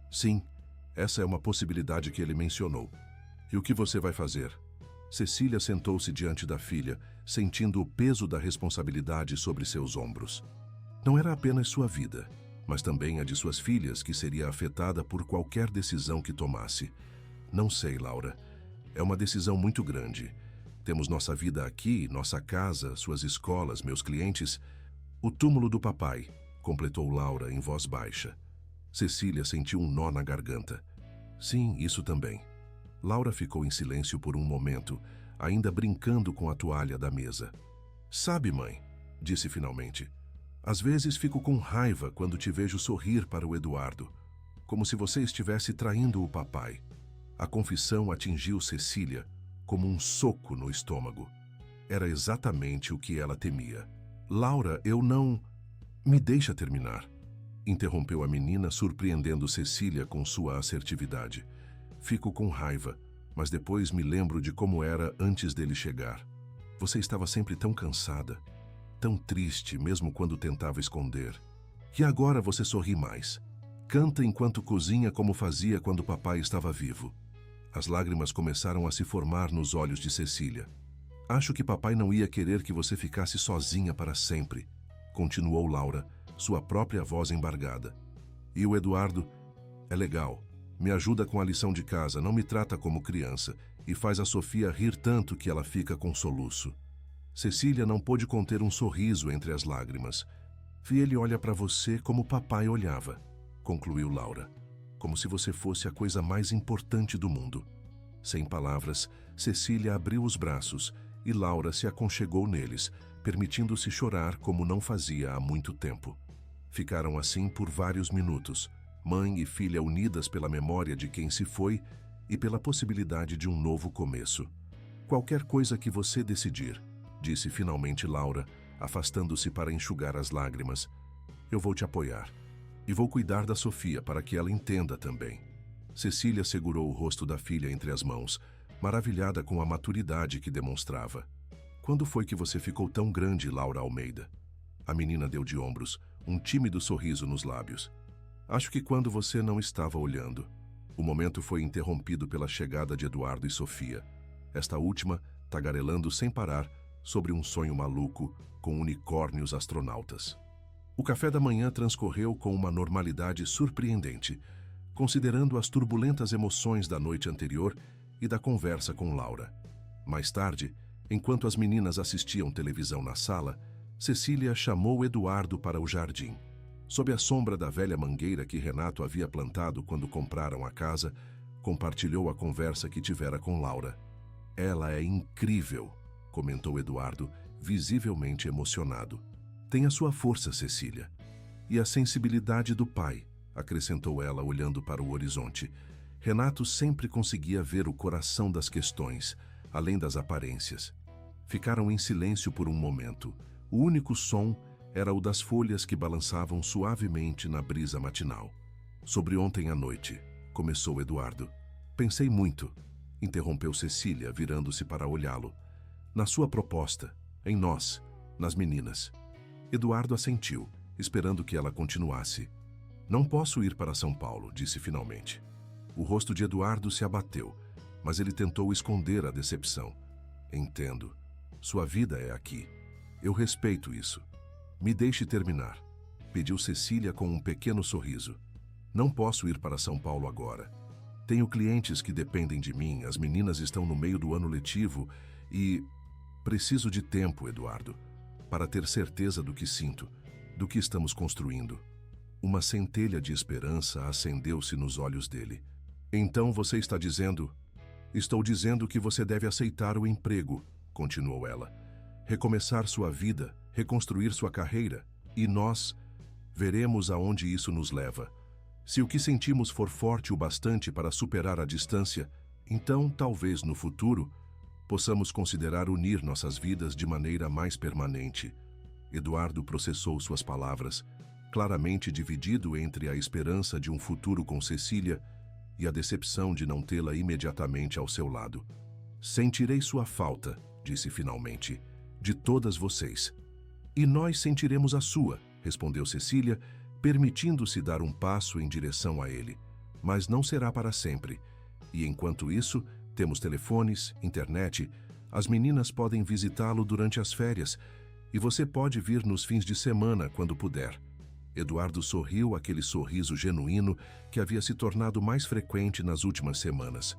"Sim, essa é uma possibilidade que ele mencionou." "E o que você vai fazer?" Cecília sentou-se diante da filha, sentindo o peso da responsabilidade sobre seus ombros. Não era apenas sua vida, mas também a de suas filhas que seria afetada por qualquer decisão que tomasse. "Não sei, Laura. É uma decisão muito grande. Temos nossa vida aqui, nossa casa, suas escolas, meus clientes." "O túmulo do papai", completou Laura em voz baixa. Cecília sentiu um nó na garganta. "Sim, isso também." Laura ficou em silêncio por um momento, ainda brincando com a toalha da mesa. "Sabe, mãe", disse finalmente, "às vezes fico com raiva quando te vejo sorrir para o Eduardo, como se você estivesse traindo o papai." A confissão atingiu Cecília como um soco no estômago. Era exatamente o que ela temia. "Laura, eu não..." "Me deixa terminar", interrompeu a menina, surpreendendo Cecília com sua assertividade. "Fico com raiva, mas depois me lembro de como era antes dele chegar. Você estava sempre tão cansada, tão triste, mesmo quando tentava esconder. E agora você sorri mais. Canta enquanto cozinha como fazia quando papai estava vivo." As lágrimas começaram a se formar nos olhos de Cecília. "Acho que papai não ia querer que você ficasse sozinha para sempre", continuou Laura, sua própria voz embargada. "E o Eduardo? É legal. Me ajuda com a lição de casa, não me trata como criança e faz a Sofia rir tanto que ela fica com soluço." Cecília não pôde conter um sorriso entre as lágrimas. "E ele olha para você como papai olhava", concluiu Laura, "como se você fosse a coisa mais importante do mundo." Sem palavras, Cecília abriu os braços e Laura se aconchegou neles, permitindo-se chorar como não fazia há muito tempo. Ficaram assim por vários minutos, mãe e filha unidas pela memória de quem se foi e pela possibilidade de um novo começo. "Qualquer coisa que você decidir", disse finalmente Laura, afastando-se para enxugar as lágrimas, "eu vou te apoiar. E vou cuidar da Sofia para que ela entenda também." Cecília segurou o rosto da filha entre as mãos, maravilhada com a maturidade que demonstrava. "Quando foi que você ficou tão grande, Laura Almeida?" A menina deu de ombros, um tímido sorriso nos lábios. "Acho que quando você não estava olhando." O momento foi interrompido pela chegada de Eduardo e Sofia, esta última tagarelando sem parar sobre um sonho maluco com unicórnios astronautas. O café da manhã transcorreu com uma normalidade surpreendente, considerando as turbulentas emoções da noite anterior e da conversa com Laura. Mais tarde, enquanto as meninas assistiam televisão na sala, Cecília chamou Eduardo para o jardim. Sob a sombra da velha mangueira que Renato havia plantado quando compraram a casa, compartilhou a conversa que tivera com Laura. "Ela é incrível", comentou Eduardo, visivelmente emocionado. "Tem a sua força, Cecília. E a sensibilidade do pai", acrescentou ela, olhando para o horizonte. Renato sempre conseguia ver o coração das questões, além das aparências. Ficaram em silêncio por um momento. O único som era o das folhas que balançavam suavemente na brisa matinal. "Sobre ontem à noite", começou Eduardo. "Pensei muito", interrompeu Cecília, virando-se para olhá-lo. "Na sua proposta, em nós, nas meninas." Eduardo assentiu, esperando que ela continuasse. "Não posso ir para São Paulo", disse finalmente. O rosto de Eduardo se abateu, mas ele tentou esconder a decepção. "Entendo. Sua vida é aqui. Eu respeito isso. Me deixe terminar." pediu Cecília com um pequeno sorriso. Não posso ir para São Paulo agora. Tenho clientes que dependem de mim, as meninas estão no meio do ano letivo e... Preciso de tempo, Eduardo, para ter certeza do que sinto, do que estamos construindo. Uma centelha de esperança acendeu-se nos olhos dele. Então você está dizendo... Estou dizendo que você deve aceitar o emprego, continuou ela. Recomeçar sua vida, reconstruir sua carreira, e nós veremos aonde isso nos leva. Se o que sentimos for forte o bastante para superar a distância, então, talvez no futuro, possamos considerar unir nossas vidas de maneira mais permanente. Eduardo processou suas palavras, claramente dividido entre a esperança de um futuro com Cecília e a decepção de não tê-la imediatamente ao seu lado. Sentirei sua falta, disse finalmente, de todas vocês. E nós sentiremos a sua, respondeu Cecília, permitindo-se dar um passo em direção a ele. Mas não será para sempre. E enquanto isso, temos telefones, internet, as meninas podem visitá-lo durante as férias e você pode vir nos fins de semana quando puder. Eduardo sorriu aquele sorriso genuíno que havia se tornado mais frequente nas últimas semanas.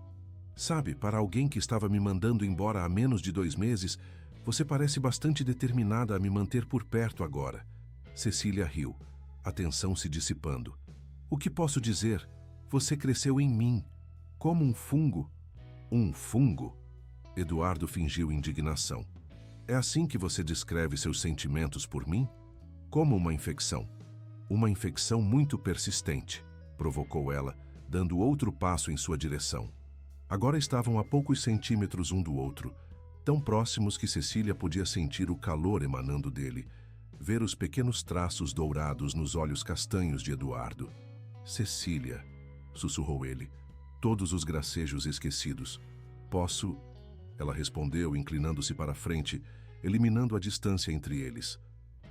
Sabe, para alguém que estava me mandando embora há menos de 2 meses, você parece bastante determinada a me manter por perto agora. Cecília riu, a tensão se dissipando. O que posso dizer? Você cresceu em mim, como um fungo. Um fungo? Eduardo fingiu indignação. É assim que você descreve seus sentimentos por mim? Como uma infecção. Uma infecção muito persistente, provocou ela, dando outro passo em sua direção. Agora estavam a poucos centímetros um do outro, tão próximos que Cecília podia sentir o calor emanando dele, ver os pequenos traços dourados nos olhos castanhos de Eduardo. Cecília, sussurrou ele, todos os gracejos esquecidos. Posso... Ela respondeu, inclinando-se para a frente, eliminando a distância entre eles.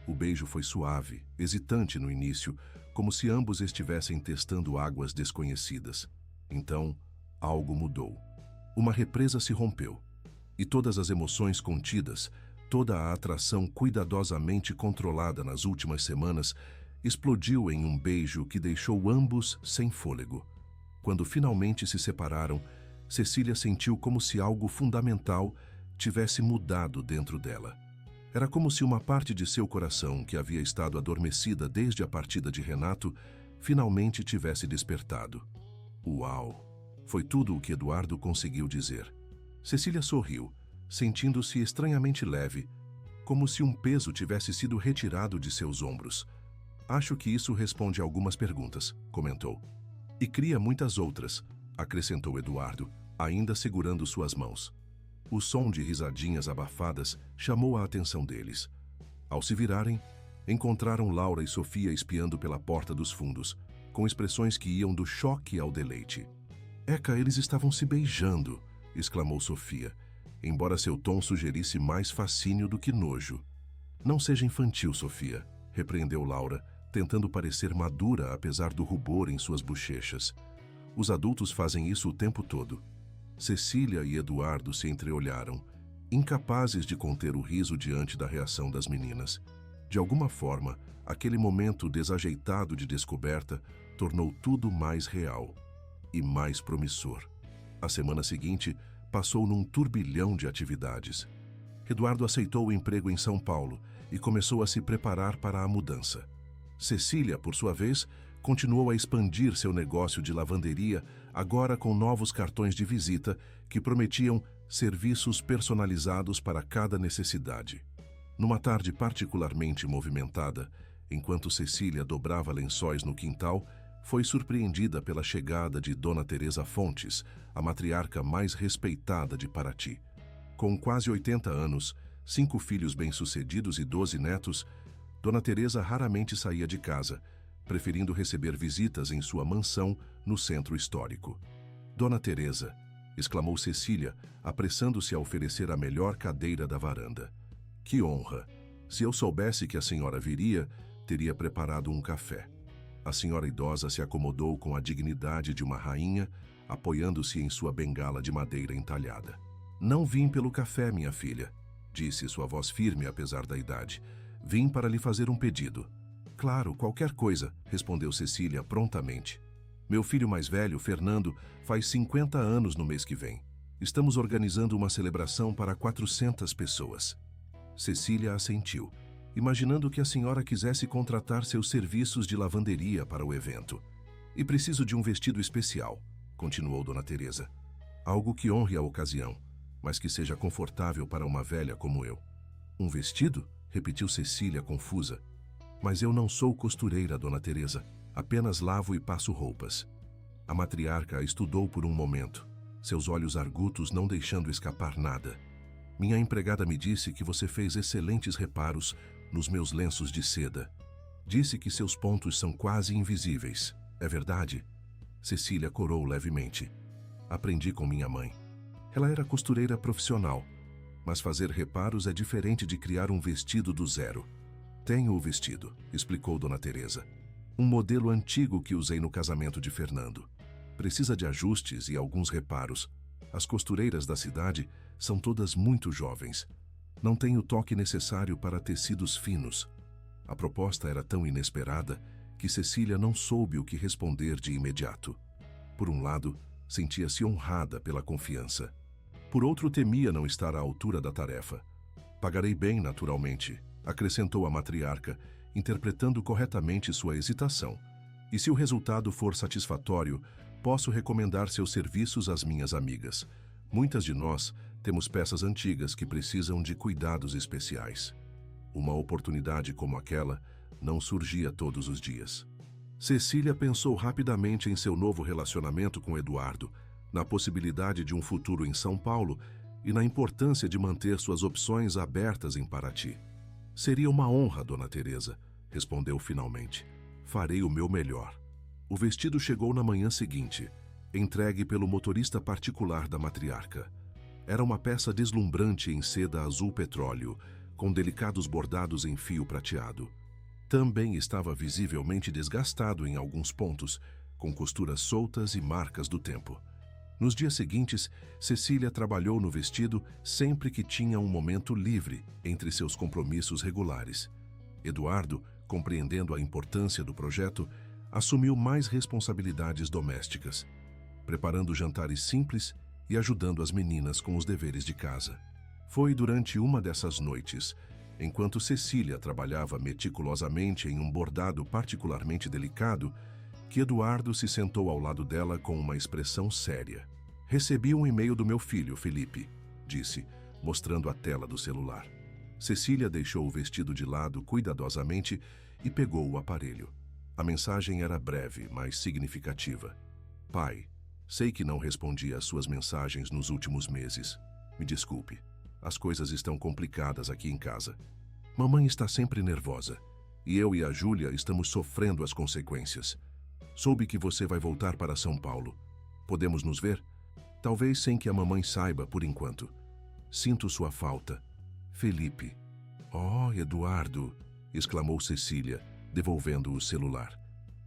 O beijo foi suave, hesitante no início, como se ambos estivessem testando águas desconhecidas. Então, algo mudou. Uma represa se rompeu. E todas as emoções contidas, toda a atração cuidadosamente controlada nas últimas semanas, explodiu em um beijo que deixou ambos sem fôlego. Quando finalmente se separaram, Cecília sentiu como se algo fundamental tivesse mudado dentro dela. Era como se uma parte de seu coração, que havia estado adormecida desde a partida de Renato, finalmente tivesse despertado. Uau! Foi tudo o que Eduardo conseguiu dizer. Cecília sorriu, sentindo-se estranhamente leve, como se um peso tivesse sido retirado de seus ombros. Acho que isso responde a algumas perguntas, comentou. E cria muitas outras, acrescentou Eduardo, ainda segurando suas mãos. O som de risadinhas abafadas chamou a atenção deles. Ao se virarem, encontraram Laura e Sofia espiando pela porta dos fundos, com expressões que iam do choque ao deleite. Eca, eles estavam se beijando, exclamou Sofia, embora seu tom sugerisse mais fascínio do que nojo. Não seja infantil, Sofia, repreendeu Laura, tentando parecer madura apesar do rubor em suas bochechas. Os adultos fazem isso o tempo todo. Cecília e Eduardo se entreolharam, incapazes de conter o riso diante da reação das meninas. De alguma forma, aquele momento desajeitado de descoberta tornou tudo mais real e mais promissor. A semana seguinte passou num turbilhão de atividades. Eduardo aceitou o emprego em São Paulo e começou a se preparar para a mudança. Cecília, por sua vez, continuou a expandir seu negócio de lavanderia, agora com novos cartões de visita que prometiam serviços personalizados para cada necessidade. Numa tarde particularmente movimentada, enquanto Cecília dobrava lençóis no quintal, foi surpreendida pela chegada de Dona Teresa Fontes, a matriarca mais respeitada de Paraty. Com quase 80 anos, 5 filhos bem-sucedidos e 12 netos, Dona Teresa raramente saía de casa, preferindo receber visitas em sua mansão no centro histórico. Dona Teresa, exclamou Cecília, apressando-se a oferecer a melhor cadeira da varanda. Que honra! Se eu soubesse que a senhora viria, teria preparado um café. A senhora idosa se acomodou com a dignidade de uma rainha, apoiando-se em sua bengala de madeira entalhada. Não vim pelo café, minha filha, disse sua voz firme apesar da idade. Vim para lhe fazer um pedido. claro, qualquer coisa, respondeu Cecília prontamente. Meu filho mais velho, Fernando, faz 50 anos no mês que vem. Estamos organizando uma celebração para 400 pessoas. Cecília assentiu, imaginando que a senhora quisesse contratar seus serviços de lavanderia para o evento. E preciso de um vestido especial, continuou Dona Teresa. Algo que honre a ocasião, mas que seja confortável para uma velha como eu. Um vestido? Repetiu Cecília confusa. Mas eu não sou costureira, Dona Teresa. Apenas lavo e passo roupas. A matriarca a estudou por um momento, seus olhos argutos não deixando escapar nada. Minha empregada me disse que você fez excelentes reparos nos meus lenços de seda. Disse que seus pontos são quase invisíveis. É verdade? Cecília corou levemente. Aprendi com minha mãe. Ela era costureira profissional, mas fazer reparos é diferente de criar um vestido do zero. Tenho o vestido, explicou Dona Teresa. Um modelo antigo que usei no casamento de Fernando. Precisa de ajustes e alguns reparos. As costureiras da cidade são todas muito jovens. Não tem o toque necessário para tecidos finos. A proposta era tão inesperada que Cecília não soube o que responder de imediato. Por um lado, sentia-se honrada pela confiança. Por outro, temia não estar à altura da tarefa. Pagarei bem, naturalmente, acrescentou a matriarca, interpretando corretamente sua hesitação. E se o resultado for satisfatório, posso recomendar seus serviços às minhas amigas. Muitas de nós temos peças antigas que precisam de cuidados especiais. Uma oportunidade como aquela não surgia todos os dias. Cecília pensou rapidamente em seu novo relacionamento com Eduardo, na possibilidade de um futuro em São Paulo e na importância de manter suas opções abertas em Paraty. Seria uma honra, Dona Teresa, respondeu finalmente. Farei o meu melhor. O vestido chegou na manhã seguinte, entregue pelo motorista particular da matriarca. Era uma peça deslumbrante em seda azul petróleo, com delicados bordados em fio prateado. Também estava visivelmente desgastado em alguns pontos, com costuras soltas e marcas do tempo. Nos dias seguintes, Cecília trabalhou no vestido sempre que tinha um momento livre entre seus compromissos regulares. Eduardo, compreendendo a importância do projeto, assumiu mais responsabilidades domésticas, preparando jantares simples e ajudando as meninas com os deveres de casa. Foi durante uma dessas noites, enquanto Cecília trabalhava meticulosamente em um bordado particularmente delicado, que Eduardo se sentou ao lado dela com uma expressão séria. Recebi um e-mail do meu filho, Felipe, disse, mostrando a tela do celular. Cecília deixou o vestido de lado cuidadosamente e pegou o aparelho. A mensagem era breve, mas significativa. Pai, sei que não respondi às suas mensagens nos últimos meses. Me desculpe. As coisas estão complicadas aqui em casa. Mamãe está sempre nervosa, e eu e a Júlia estamos sofrendo as consequências. Soube que você vai voltar para São Paulo. Podemos nos ver? Talvez sem que a mamãe saiba por enquanto. Sinto sua falta. Felipe. Oh, Eduardo! Exclamou Cecília, devolvendo o celular.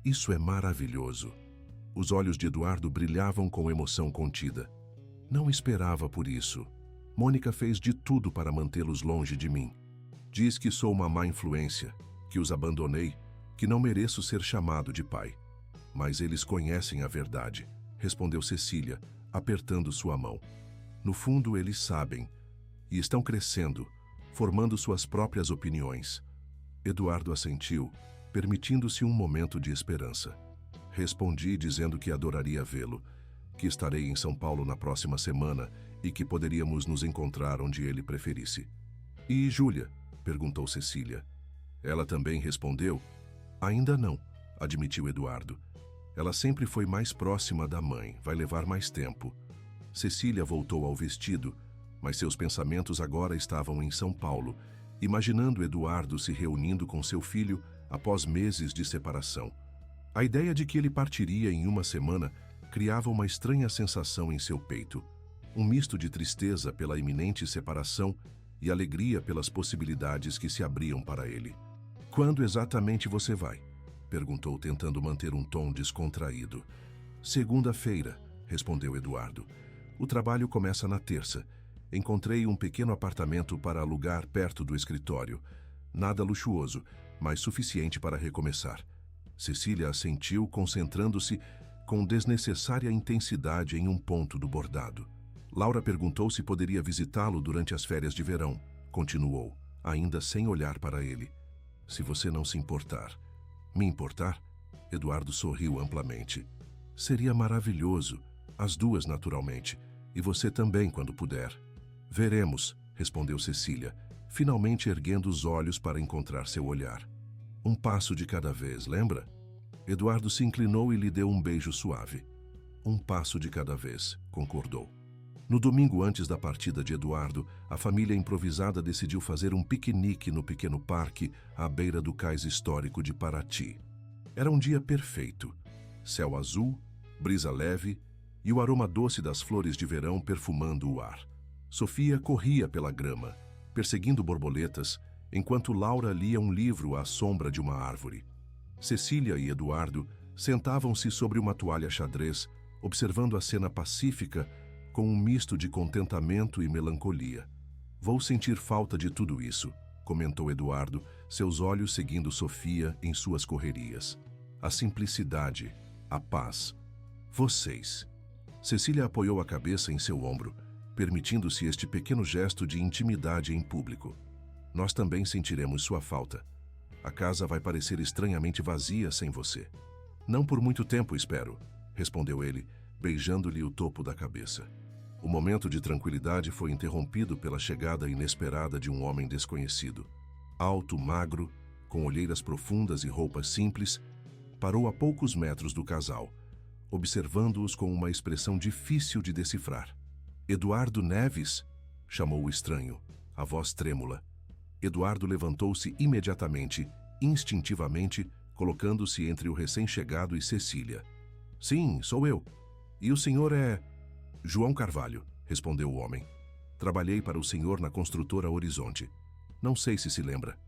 Isso é maravilhoso. Os olhos de Eduardo brilhavam com emoção contida. Não esperava por isso. Mônica fez de tudo para mantê-los longe de mim. Diz que sou uma má influência, que os abandonei, que não mereço ser chamado de pai. Mas eles conhecem a verdade, respondeu Cecília, apertando sua mão. No fundo, eles sabem, e estão crescendo, formando suas próprias opiniões. Eduardo assentiu, permitindo-se um momento de esperança. Respondi dizendo que adoraria vê-lo, que estarei em São Paulo na próxima semana e que poderíamos nos encontrar onde ele preferisse. E Júlia? Perguntou Cecília. Ela também respondeu. Ainda não, admitiu Eduardo. Ela sempre foi mais próxima da mãe, vai levar mais tempo. Cecília voltou ao vestido, mas seus pensamentos agora estavam em São Paulo, imaginando Eduardo se reunindo com seu filho após meses de separação. A ideia de que ele partiria em uma semana criava uma estranha sensação em seu peito, um misto de tristeza pela iminente separação e alegria pelas possibilidades que se abriam para ele. Quando exatamente você vai? Perguntou, tentando manter um tom descontraído. Segunda-feira, respondeu Eduardo. O trabalho começa na terça. Encontrei um pequeno apartamento para alugar perto do escritório. Nada luxuoso, mas suficiente para recomeçar. Cecília assentiu, concentrando-se com desnecessária intensidade em um ponto do bordado. Laura perguntou se poderia visitá-lo durante as férias de verão. Continuou, ainda sem olhar para ele. Se você não se importar. Me importar? Eduardo sorriu amplamente. Seria maravilhoso, as duas naturalmente, e você também quando puder. Veremos, respondeu Cecília, finalmente erguendo os olhos para encontrar seu olhar. Um passo de cada vez, lembra? Eduardo se inclinou e lhe deu um beijo suave. Um passo de cada vez, concordou. No domingo antes da partida de Eduardo, a família improvisada decidiu fazer um piquenique no pequeno parque à beira do cais histórico de Paraty. Era um dia perfeito. Céu azul, brisa leve e o aroma doce das flores de verão perfumando o ar. Sofia corria pela grama, perseguindo borboletas, enquanto Laura lia um livro à sombra de uma árvore. Cecília e Eduardo sentavam-se sobre uma toalha xadrez, observando a cena pacífica com um misto de contentamento e melancolia. Vou sentir falta de tudo isso, comentou Eduardo, seus olhos seguindo Sofia em suas correrias. A simplicidade, a paz. Vocês. Cecília apoiou a cabeça em seu ombro, permitindo-se este pequeno gesto de intimidade em público. Nós também sentiremos sua falta. A casa vai parecer estranhamente vazia sem você. Não por muito tempo, espero, respondeu ele, beijando-lhe o topo da cabeça. O momento de tranquilidade foi interrompido pela chegada inesperada de um homem desconhecido. Alto, magro, com olheiras profundas e roupas simples, parou a poucos metros do casal, observando-os com uma expressão difícil de decifrar. Eduardo Neves? Chamou o estranho, a voz trêmula. Eduardo levantou-se imediatamente, instintivamente, colocando-se entre o recém-chegado e Cecília. Sim, sou eu. E o senhor é... João Carvalho, respondeu o homem. Trabalhei para o senhor na construtora Horizonte. Não sei se lembra.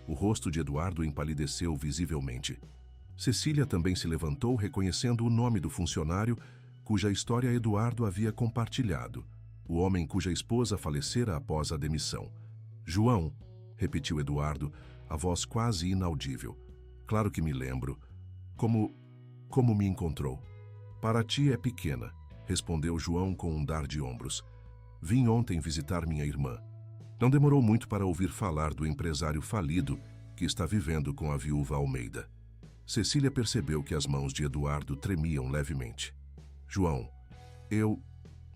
O rosto de Eduardo empalideceu visivelmente. Cecília também se levantou, reconhecendo o nome do funcionário, cuja história Eduardo havia compartilhado, o homem cuja esposa falecera após a demissão. João, repetiu Eduardo, a voz quase inaudível. Claro que me lembro. Como me encontrou? Paraty é pequena, respondeu João com um dar de ombros. Vim ontem visitar minha irmã. Não demorou muito para ouvir falar do empresário falido que está vivendo com a viúva Almeida. Cecília percebeu que as mãos de Eduardo tremiam levemente. João, eu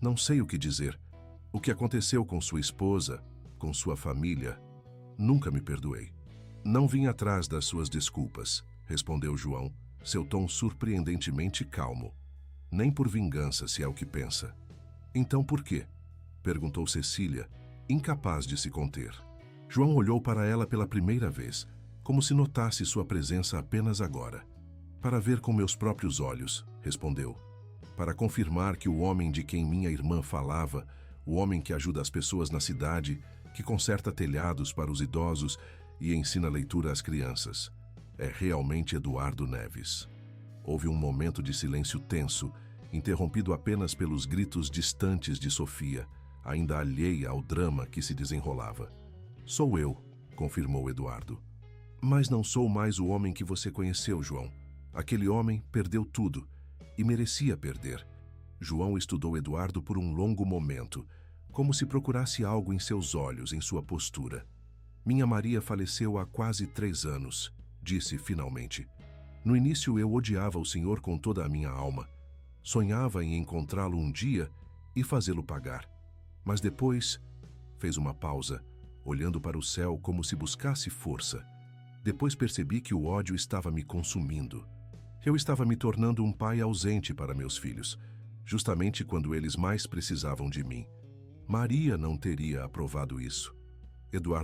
não sei o que dizer. O que aconteceu com sua esposa, com sua família, nunca me perdoei. Não vim atrás das suas desculpas, respondeu João, seu tom surpreendentemente calmo. Nem por vingança, se é o que pensa. Então por quê? Perguntou Cecília, incapaz de se conter. João olhou para ela pela primeira vez, como se notasse sua presença apenas agora. Para ver com meus próprios olhos, respondeu. Para confirmar que o homem de quem minha irmã falava, o homem que ajuda as pessoas na cidade, que conserta telhados para os idosos e ensina leitura às crianças, é realmente Eduardo Neves. Houve um momento de silêncio tenso, interrompido apenas pelos gritos distantes de Sofia, ainda alheia ao drama que se desenrolava. Sou eu, confirmou Eduardo. Mas não sou mais o homem que você conheceu, João. Aquele homem perdeu tudo, e merecia perder. João estudou Eduardo por um longo momento, como se procurasse algo em seus olhos, em sua postura. Minha Maria faleceu há quase 3 anos, disse finalmente. No início eu odiava o senhor com toda a minha alma. Sonhava em encontrá-lo um dia e fazê-lo pagar. Mas depois, fez uma pausa, olhando para o céu como se buscasse força. Depois percebi que o ódio estava me consumindo. Eu estava me tornando um pai ausente para meus filhos, justamente quando eles mais precisavam de mim. Maria não teria aprovado isso. Eduardo